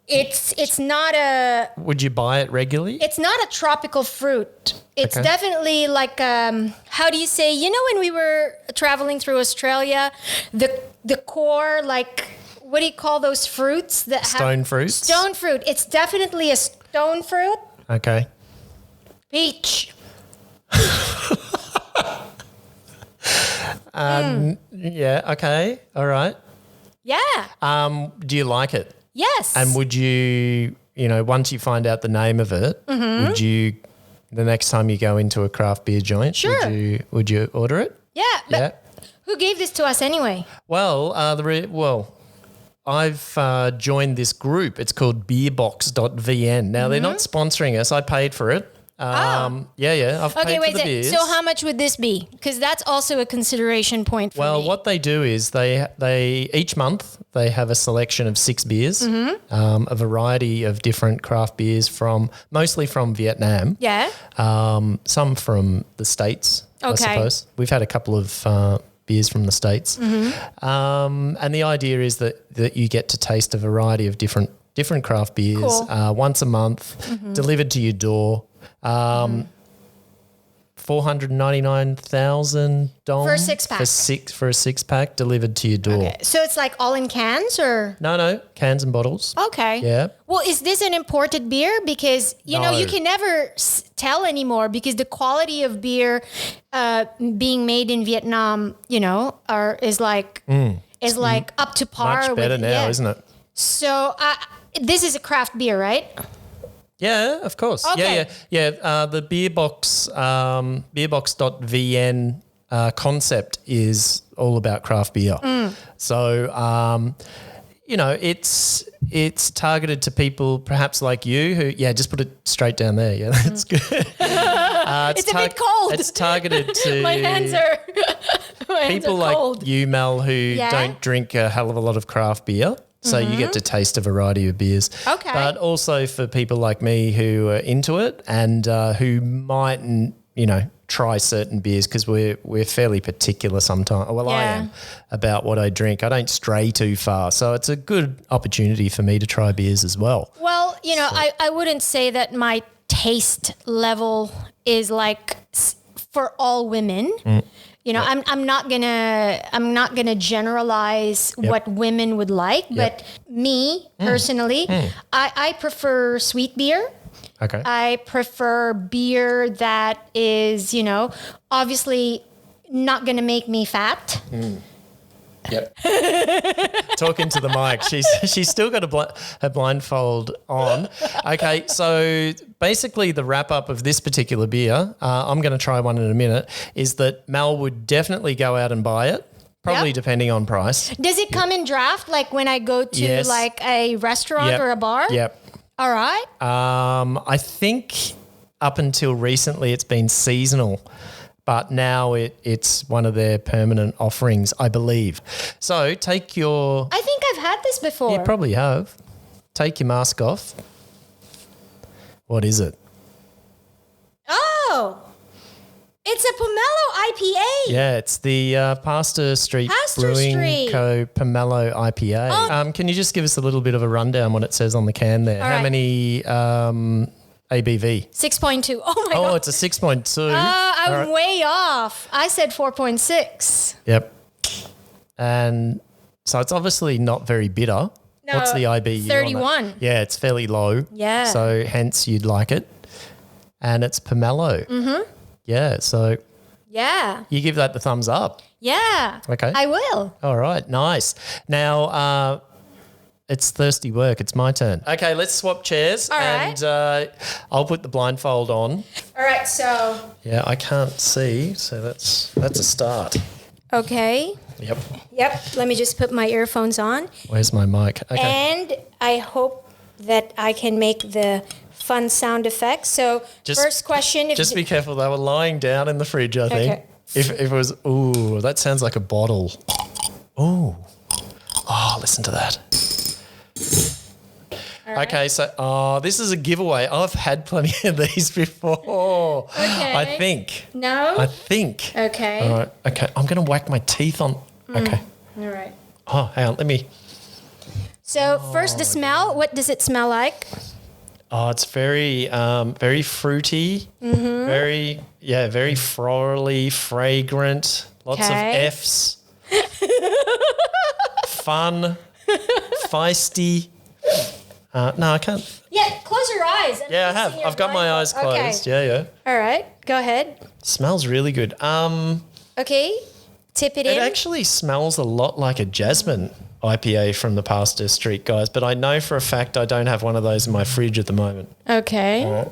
It's not a. Would you buy it regularly? It's not a tropical fruit. It's Okay. definitely like how do you say? When we were traveling through Australia, the core, like, what do you call those fruits that Stone fruits? Stone fruit. It's definitely a stone fruit. Okay. Peach. Yeah, okay. All right. Yeah. Do you like it? Yes. And would you, once you find out the name of it, would you, the next time you go into a craft beer joint, Sure. would you order it? Yeah. But who gave this to us anyway? Well, I've joined this group. It's called beerbox.vn. Now, they're not sponsoring us. I paid for it. Yeah. I've paid for the beers. So how much would this be? Because that's also a consideration point for Well, me. what they do is they each month they have a selection of 6 beers, a variety of different craft beers mostly from Vietnam. Yeah. Some from the States, I Okay. suppose. We've had a couple of beers from the States. And the idea is that you get to taste a variety of different craft beers Cool. once a month, delivered to your door. 499,000 dong For a 6-pack. for a 6-pack delivered to your door. Okay. So it's like all in cans or? No, cans and bottles. Okay. Yeah. Well, is this an imported beer? Because, No. you can never tell anymore because the quality of beer being made in Vietnam, is like up to par. Much better with, now, isn't it? So this is a craft beer, right? Yeah, of course. Okay. Yeah. The beerbox.vn concept is all about craft beer. So, it's targeted to people perhaps like you who, just put it straight down there. Yeah, that's good. It's a bit cold. It's targeted to My hands are people like cold. you, Mel, who don't drink a hell of a lot of craft beer. So you get to taste a variety of beers. Okay. But also for people like me who are into it and who might, try certain beers because we're fairly particular sometimes. Well, I am about what I drink. I don't stray too far. So it's a good opportunity for me to try beers as well. Well, I wouldn't say that my taste level is like for all women. You know, I'm not gonna generalize what women would like, but me personally, I prefer sweet beer. Okay. I prefer beer that is, you know, obviously not gonna make me fat. Yep. Talking to the mic. She's still got her blindfold on. Okay, so basically the wrap up of this particular beer, I'm going to try one in a minute, is that Mel would definitely go out and buy it, probably depending on price. Does it come in draft, like when I go to like a restaurant or a bar? Yep. All right. I think up until recently it's been seasonal. But now it's one of their permanent offerings, I believe. So take your... I think I've had this before. You probably have. Take your mask off. What is it? Oh, it's a Pomelo IPA. Yeah, it's the Pastor Street Brewing Co. Pomelo IPA. Can you just give us a little bit of a rundown what it says on the can there? All How right. many ABV? 6.2. Oh my God. Oh, it's a 6.2. I'm way off. I said 4.6. Yep. And so it's obviously not very bitter. No, What's the IBU? 31. Yeah, it's fairly low. Yeah. So hence you'd like it. And it's pomelo. Mm-hmm. Yeah, so Yeah. you give that the thumbs up. Yeah. Okay. I will. All right, nice. Now, it's thirsty work. It's my turn. Okay, let's swap chairs. All right. And I'll put the blindfold on. All right. So, Yeah, I can't see, so that's a start. okay. Yep. Yep. Let me just put my earphones on. Where's my mic? Okay. And I hope that I can make the fun sound effects. So, first question. Just be careful. They were lying down in the fridge, I think. Okay. If it was, ooh, that sounds like a bottle. Ooh. Oh, listen to that. Okay, so this is a giveaway. I've had plenty of these before. Okay. I think. No? I think. Okay. All right. Okay, I'm going to whack my teeth on. Okay. All right. Oh, hang on. Let me. So, first the smell. What does it smell like? Oh, it's very, very fruity. Mm-hmm. Very florally, fragrant. Lots of Okay. Fs. Fun. Feisty. No, I can't. Yeah, close your eyes. Yeah, I have. I've got my eyes closed. Okay. Yeah. All right, go ahead. Smells really good. Okay, tip it It in. actually smells a lot like a jasmine IPA from the Pastor Street guys, but I know for a fact I don't have one of those in my fridge at the moment. Okay.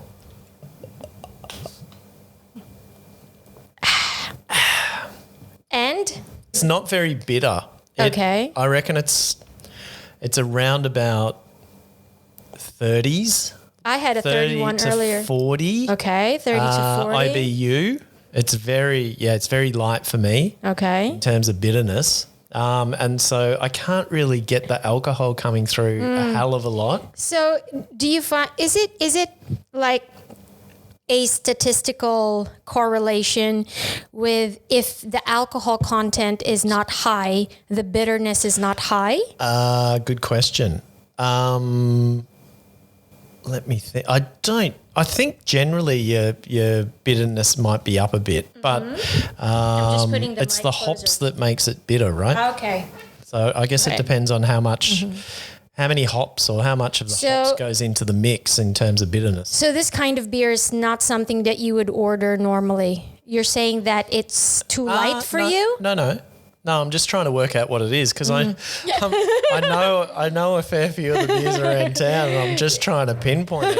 And? It's not very bitter. Okay. I reckon it's around about 30s. I had a 31 to earlier. 40. Okay, 30 to 40. IBU. It's very light for me Okay. in terms of bitterness. And so I can't really get the alcohol coming through a hell of a lot. So, do you find is it like a statistical correlation with if the alcohol content is not high, the bitterness is not high? Good question. Let me think. I think generally your bitterness might be up a bit, but just putting the it's mic the closer. hops that makes it bitter, right? Okay. So I guess it depends on how much, how many hops or how much of the So- hops goes into the mix in terms of bitterness. So this kind of beer is not something that you would order normally. You're saying that it's too light for you? No, I'm just trying to work out what it is because I know a fair few of the beers around town, and I'm just trying to pinpoint it.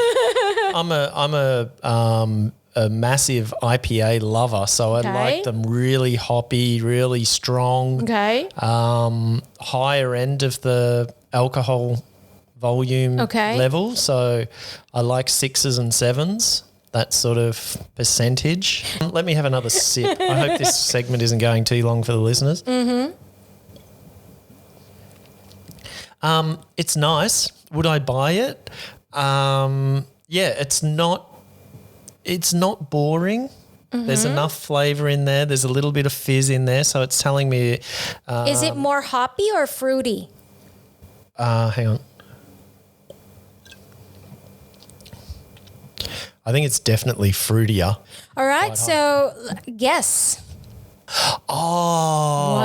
I'm a massive IPA lover, so I like them really hoppy, really strong. Okay. Higher end of the alcohol volume level, so I like 6s and 7s. That sort of percentage. Let me have another sip. I hope this segment isn't going too long for the listeners. It's nice. Would I buy it? Yeah, it's not boring. There's enough flavour in there. There's a little bit of fizz in there, so it's telling me. Is it more hoppy or fruity? Hang on. I think it's definitely fruitier. All right, so guess. Oh, What?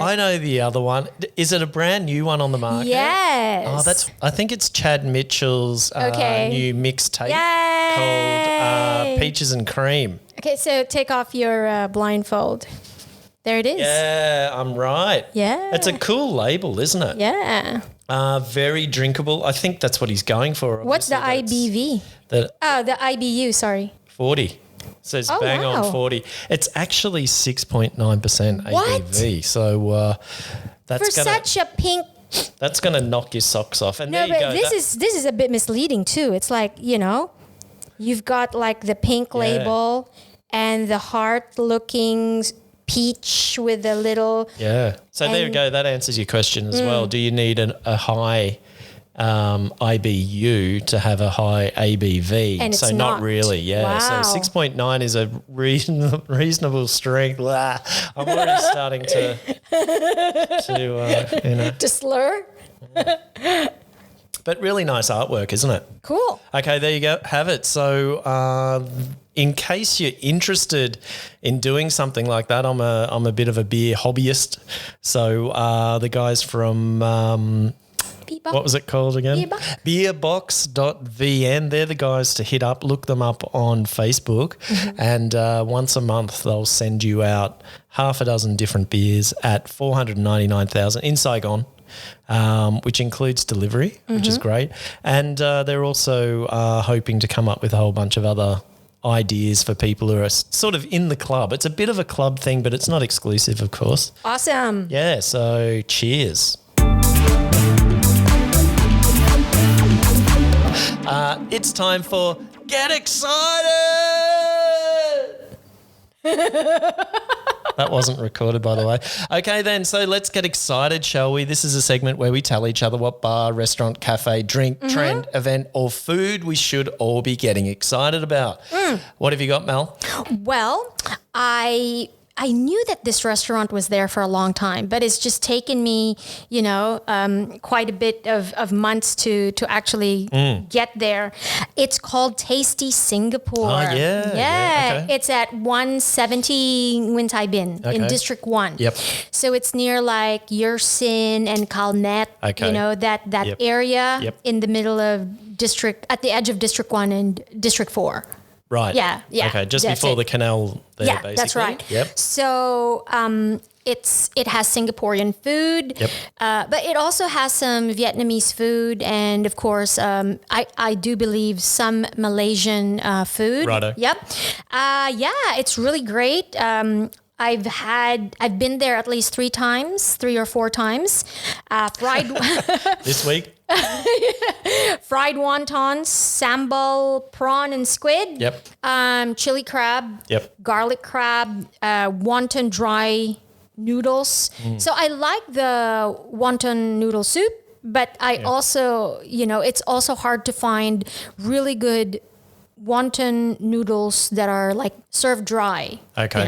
I know the other one. Is it a brand new one on the market? Yes. Oh, I think it's Chad Mitchell's new mixtape Yay. called Peaches and Cream. Okay, so take off your blindfold. There it is. Yeah, I'm right. Yeah. It's a cool label, isn't it? Yeah. Very drinkable. I think that's what he's going for. What's the IBV? The The IBU, sorry. 40. Says Oh, bang wow. on 40. It's actually 6.9% ABV. So that's For such a pink. that's going to knock your socks off. And No, there you but go. this is a bit misleading too. It's like, you've got like the pink label and the heart-looking peach with a little. Yeah. So there you go. That answers your question as well. Do you need a high IBU to have a high ABV? And so it's not not. really. Yeah. Wow. So 6.9 is a reasonable strength. Blah. I'm already starting to To slur. But really nice artwork, isn't it? Cool. Okay, there you go. Have it. So in case you're interested in doing something like that, I'm a bit of a beer hobbyist. So the guys from what was it called again? Beerbox.vn. They're the guys to hit up. Look them up on Facebook. And once a month, they'll send you out half a dozen different beers at $499,000 in Saigon. Which includes delivery, which is great. And they're also hoping to come up with a whole bunch of other ideas for people who are sort of in the club. It's a bit of a club thing, but it's not exclusive, of course. Awesome. Yeah, so cheers. It's time for Get Excited! That wasn't recorded, by the way. Okay, then, so let's get excited, shall we? This is a segment where we tell each other what bar, restaurant, cafe, drink, trend, event, or food we should all be getting excited about. What have you got, Mel? Well, I knew that this restaurant was there for a long time, but it's just taken me, quite a bit of months to actually get there. It's called Tasty Singapore. Oh, yeah. Yeah. Okay. It's at 170 Nguyen Thai Bin in District 1. Yep. So it's near like Yersin and Calnet, Okay. that area Yep. in the middle of at the edge of District 1 and District 4. Right. Yeah. Okay, just that's before it. the canal there, Yeah, basically. that's right. Yep. So it has Singaporean food, Yep. but it also has some Vietnamese food, and of course, I do believe some Malaysian food. Righto. Yep. It's really great. I've been there at least 3 or 4 times. Fried This week? fried wontons, sambal, prawn and squid. Yep. Chili crab. Yep. Garlic crab, wonton dry noodles. So I like the wonton noodle soup, but I also, it's also hard to find really good wonton noodles that are like served dry. Okay.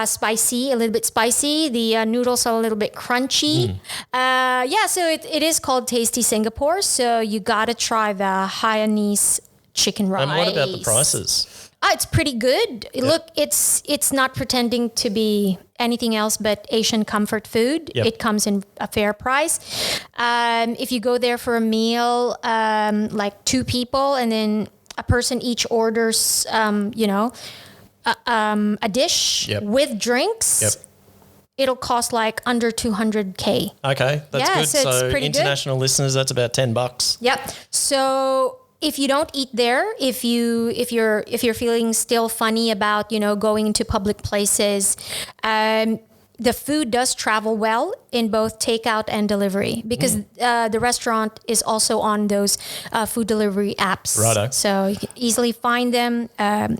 Spicy, a little bit spicy. The noodles are a little bit crunchy. So it is called Tasty Singapore. So you gotta try the Hainanese chicken rice. And what about the prices? It's pretty good. Look, it's not pretending to be anything else but Asian comfort food. Yep. It comes in a fair price. If you go there for a meal, like 2 people, and then a person each orders, a dish Yep. with drinks. Yep. It'll cost like under 200K. Okay, that's good. so it's pretty international listeners, that's about $10. Yep. So if you don't eat there, if you're feeling still funny about going into public places, the food does travel well in both takeout and delivery because the restaurant is also on those food delivery apps. Righto. So you can easily find them,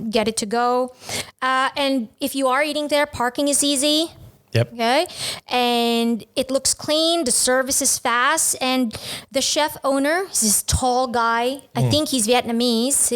get it to go. And if you are eating there, parking is easy. Yep. Okay. And it looks clean. The service is fast. And the chef owner is this tall guy. I think he's Vietnamese.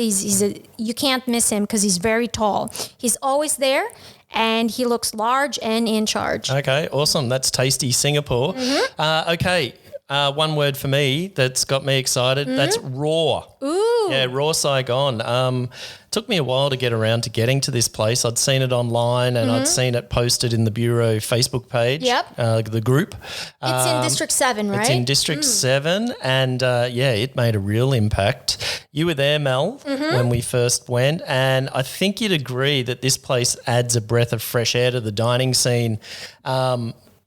You can't miss him because he's very tall. He's always there. And he looks large and in charge. Okay, awesome. That's Tasty Singapore. Okay, one word for me that's got me excited. That's raw. Ooh. Yeah, Raw Saigon. Took me a while to get around to getting to this place. I'd seen it online and I'd seen it posted in the Bureau Facebook page. Yep. The group. It's in District 7, right? It's in District 7 and, it made a real impact. You were there, Mel, when we first went, and I think you'd agree that this place adds a breath of fresh air to the dining scene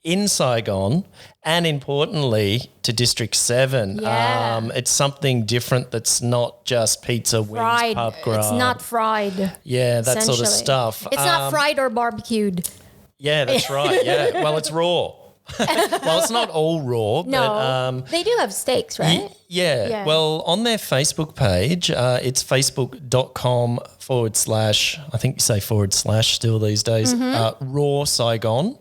in Saigon and, importantly, to District 7. Yeah. It's something different that's not just pizza, wings, Fried. pub grub. It's not fried. Yeah, that sort of essentially. stuff. It's not fried or barbecued. Yeah, that's right. Yeah. Well, it's raw. Well, it's not all raw. No, but, they do have steaks, right? Yeah. Well, on their Facebook page, it's facebook.com/ I think you say / still these days, Raw Saigon.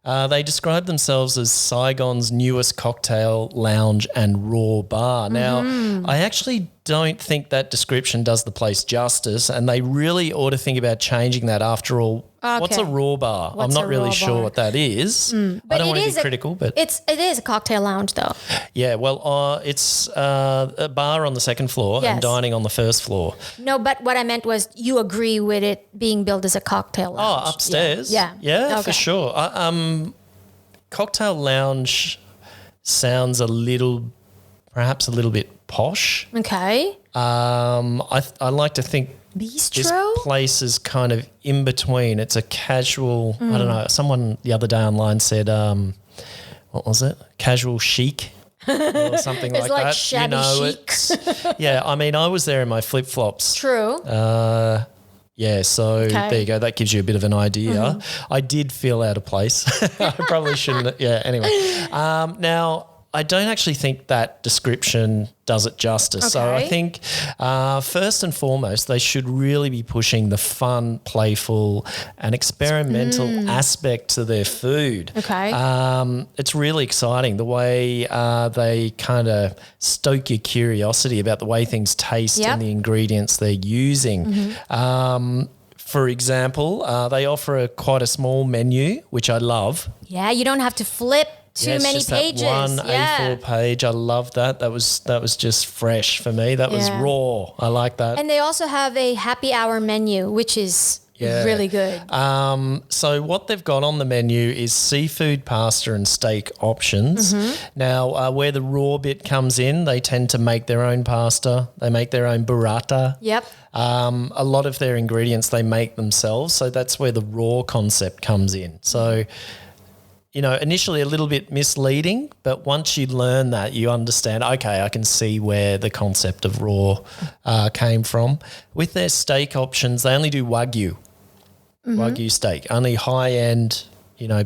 They describe themselves as Saigon's newest cocktail lounge and raw bar. Now, I actually don't think that description does the place justice, and they really ought to think about changing that. After all, what's a raw bar? I'm not really sure what that is. I don't want to be critical, but it is a cocktail lounge, though. Yeah, well, it's a bar on the second floor and dining on the first floor. No, but what I meant was you agree with it being built as a cocktail lounge. Oh, upstairs? Yeah. Yeah, for sure. Cocktail lounge sounds perhaps a little bit posh. Okay. I like to think Bistro? this place is kind of in between. It's a casual, I don't know, someone the other day online said, what was it? Casual chic or something like that. It's like shabby chic. Yeah, I mean, I was there in my flip-flops. True. Yeah, so there you go. That gives you a bit of an idea. I did feel out of place. I probably shouldn't. Yeah, anyway. Now, I don't actually think that description does it justice. So I think first and foremost, they should really be pushing the fun, playful and experimental aspect to their food. Okay. It's really exciting the way they kind of stoke your curiosity about the way things taste and the ingredients they're using. For example, they offer quite a small menu, which I love. Yeah, you don't have to flip too many just pages. That one A4 page. I love that. That was just fresh for me. That was raw. I like that. And they also have a happy hour menu, which is really good. So what they've got on the menu is seafood, pasta and steak options. Now, where the raw bit comes in, they tend to make their own pasta. They make their own burrata. Yep. A lot of their ingredients they make themselves. So that's where the raw concept comes in. So initially a little bit misleading, but once you learn that, you understand, okay, I can see where the concept of raw came from. With their steak options, they only do Wagyu steak, only high-end,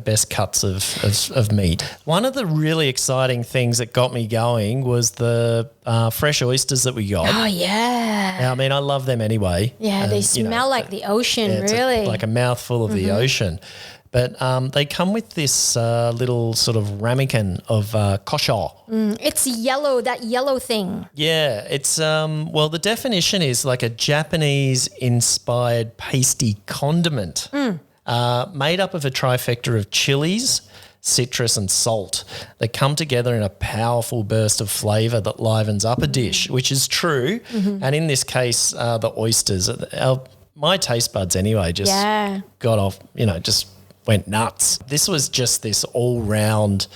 best cuts of meat. One of the really exciting things that got me going was the fresh oysters that we got. Oh, yeah. Now, I mean, I love them anyway. Yeah, they smell like the ocean, really. Like a mouthful of the ocean. But they come with this little sort of ramekin of kosher. It's yellow, that yellow thing. Yeah, it's the definition is like a Japanese-inspired pasty condiment made up of a trifecta of chilies, citrus and salt. They come together in a powerful burst of flavour that livens up a dish, which is true. And in this case, the oysters, my taste buds anyway, just got off, just went nuts. This was just this all-round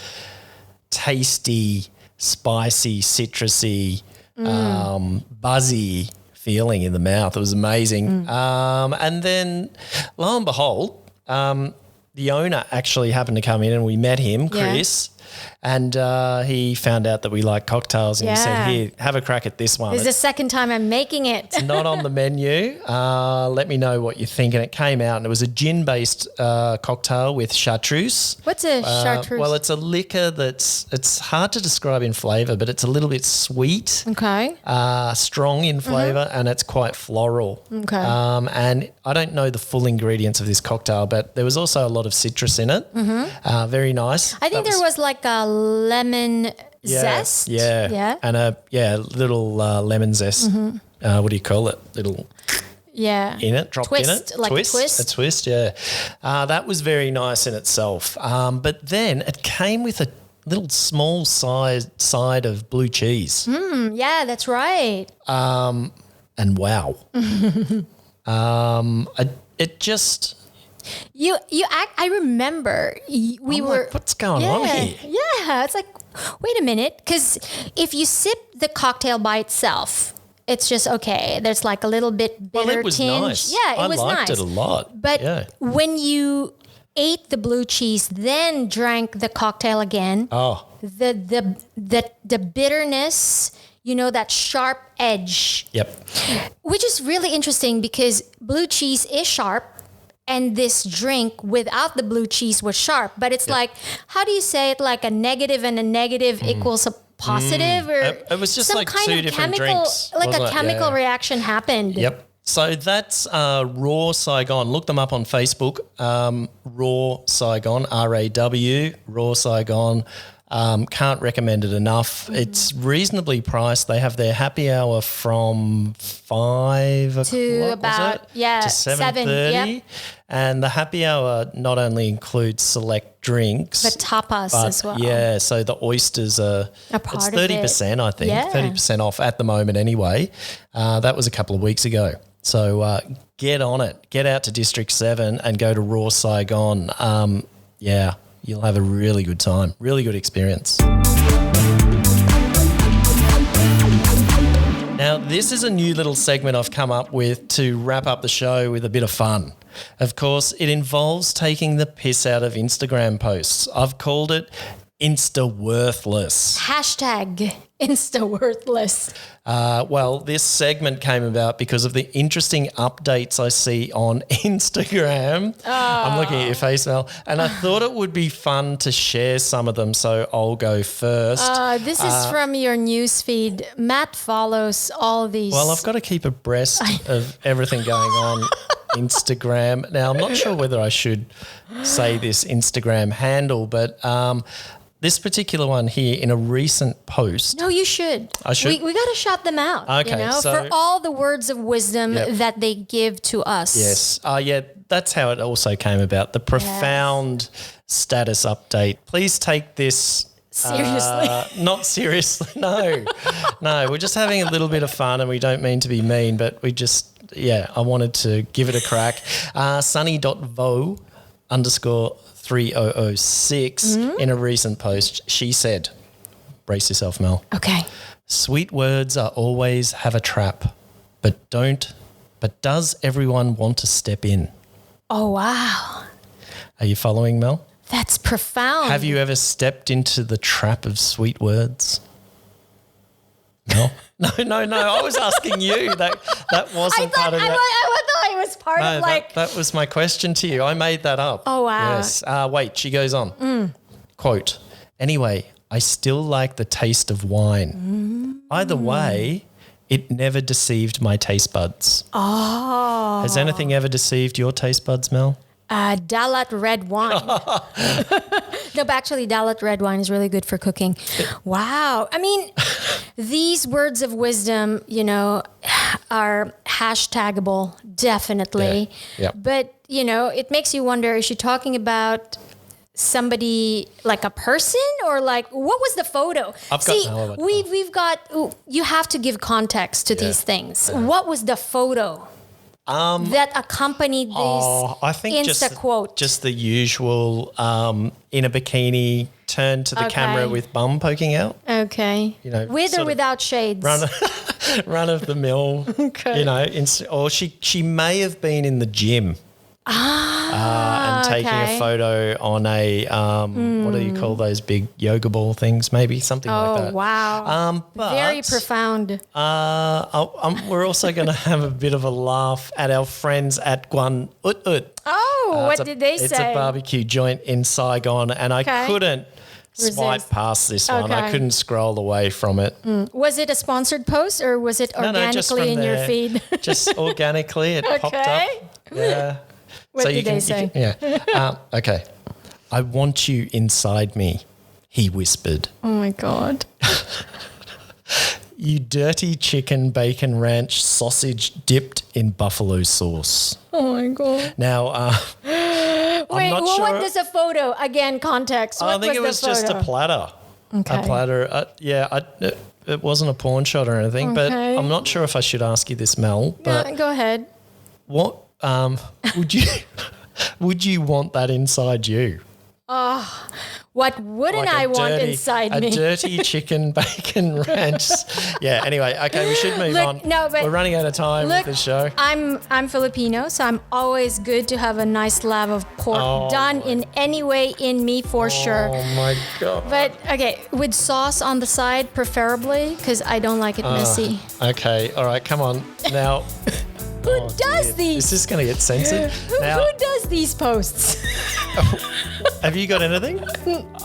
tasty, spicy, citrusy, buzzy feeling in the mouth. It was amazing. And then, lo and behold, the owner actually happened to come in and we met him, Chris, and he found out that we like cocktails and he said, here, have a crack at this one. This is the second time I'm making it. It's not on the menu. Let me know what you think. And it came out and it was a gin-based cocktail with chartreuse. What's a chartreuse? Well, it's a liquor it's hard to describe in flavour, but it's a little bit sweet. Okay. Strong in flavour and it's quite floral. Okay. And I don't know the full ingredients of this cocktail, but there was also a lot of citrus in it. Very nice. I think there was like a lemon zest. Yeah. And a little lemon zest. What do you call it? Little in it, dropped twist, in it. like a twist. A twist, yeah. That was very nice in itself. But then it came with little small side of blue cheese. Yeah, that's right. And wow. It just... I remember we I'm were. like, what's going on here? Yeah, it's like, wait a minute, because if you sip the cocktail by itself, it's just okay. There's like a little bit bitter Well, it was tinge. nice. Yeah, it was nice. I liked it a lot. But when you ate the blue cheese, then drank the cocktail again, the bitterness, that sharp edge. Yep. Which is really interesting because blue cheese is sharp. And this drink without the blue cheese was sharp. But it's like, how do you say it? Like a negative and a negative equals a positive? Or it was just some like kind two of different chemical, drinks. like a wasn't it? chemical reaction happened. Yep. So that's Raw Saigon. Look them up on Facebook. Raw Saigon, RAW, Raw Saigon. Can't recommend it enough. It's reasonably priced. They have their happy hour from 5 o'clock, To about, to 7:30. Yep. And the happy hour not only includes select drinks, But tapas as well. Yeah, so the oysters are part it's of it. 30%, I think. Yeah. 30% off at the moment anyway. That was a couple of weeks ago. So get on it. Get out to District 7 and go to Raw Saigon. You'll have a really good time, really good experience. Now, this is a new little segment I've come up with to wrap up the show with a bit of fun. Of course, it involves taking the piss out of Instagram posts. I've called it Insta-worthless. Hashtag Insta-worthless. Well, this segment came about because of the interesting updates I see on Instagram. I'm looking at your face, Mel, and I thought it would be fun to share some of them, so I'll go first. This is from your newsfeed. Matt follows all these. Well, I've got to keep abreast of everything going on Instagram. Now, I'm not sure whether I should say this Instagram handle, but this particular one here in a recent post. No, you should. I should? We got to shout them out. Okay, for all the words of wisdom that they give to us. Yes. That's how it also came about. The profound status update. Please take this seriously. Not seriously. No. No, we're just having a little bit of fun and we don't mean to be mean, but we just, I wanted to give it a crack. Sunny.vo_3006 in a recent post, she said, brace yourself, Mel. Okay. Sweet words are always have a trap, but does everyone want to step in? Oh, wow. Are you following, Mel? That's profound. Have you ever stepped into the trap of sweet words? No? No. I was asking you. That wasn't part of that. I thought it was part of that was my question to you. I made that up. Oh, wow. Yes. Wait, she goes on. Quote, anyway, I still like the taste of wine. Either way, it never deceived my taste buds. Oh. Has anything ever deceived your taste buds, Mel? Dalat red wine. No, but actually Dalat red wine is really good for cooking. Wow. I mean, these words of wisdom, are hashtagable, definitely. Yeah. But, it makes you wonder, is she talking about somebody like a person or like what was the photo? We've got you have to give context to these things. What was the photo that accompanied this I think Insta quote? Just the usual in a bikini, turn to the camera with bum poking out. Okay. With or without shades? Run of the mill. Okay. Or she may have been in the gym. And taking a photo on a what do you call those big yoga ball things? Maybe something like that. Oh wow! But very profound. We're also going to have a bit of a laugh at our friends at Guan Ut Ut. Oh, what did they say? It's a barbecue joint in Saigon, and I couldn't swipe past this one. I couldn't scroll away from it. Was it a sponsored post or was it organically in your feed? Just organically, it popped up. Yeah. What did they say? Okay. I want you inside me, he whispered. Oh, my God. You dirty chicken bacon ranch sausage dipped in buffalo sauce. Oh my God. Now, Wait, not what sure. was the photo? Again, context. What I think it was the just a photo? platter. Okay. A platter. It wasn't a porn shot or anything, but Okay. I'm not sure if I should ask you this, Mel. But Yeah, go ahead. what would you would you want that inside you? What wouldn't Like I a want dirty- inside a me? dirty chicken bacon ranch. Yeah. Anyway, okay, we should move Look, on. no, but we're running out of time Look, with the show. I'm Filipino, so I'm always good to have a nice slab of pork Oh done in any way in me for sure. Oh my God. But okay, with sauce on the side, preferably, because I don't like it messy. Okay. All right. Come on now. Who does these? Is this going to get censored? Now, Who does these posts? have you got anything?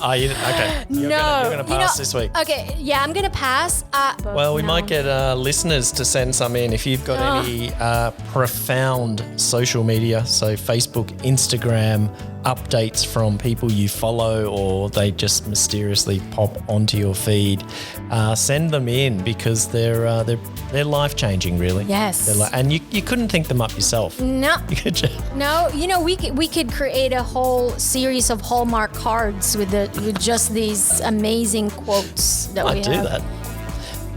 Oh, you, okay. You're going to pass this week. Okay, yeah, I'm gonna pass. Well, we might get listeners to send some in if you've got any profound social media, so Facebook, Instagram, updates from people you follow, or they just mysteriously pop onto your feed. Send them in because they're life changing, really. Yes. And you couldn't think them up yourself. No, You could just, no. You know, we could create a whole series of Hallmark cards with just these amazing quotes that we I'd do have. that.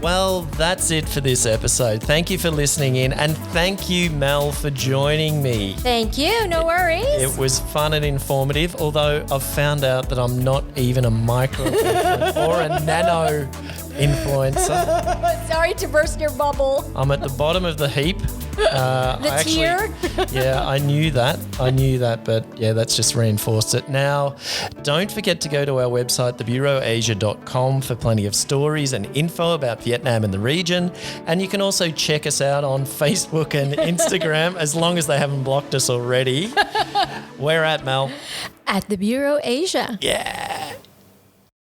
Well, that's it for this episode. Thank you for listening in, and thank you, Mel, for joining me. Thank you. No worries. It was fun and informative, although I've found out that I'm not even a micro influencer or a nano influencer. Sorry to burst your bubble. I'm at the bottom of the heap. The tier. Yeah, I knew that, but yeah, that's just reinforced it. Now, don't forget to go to our website, thebureauasia.com, for plenty of stories and info about Vietnam and the region. And you can also check us out on Facebook and Instagram, as long as they haven't blocked us already. Where at, Mel? At the Bureau Asia. Yeah.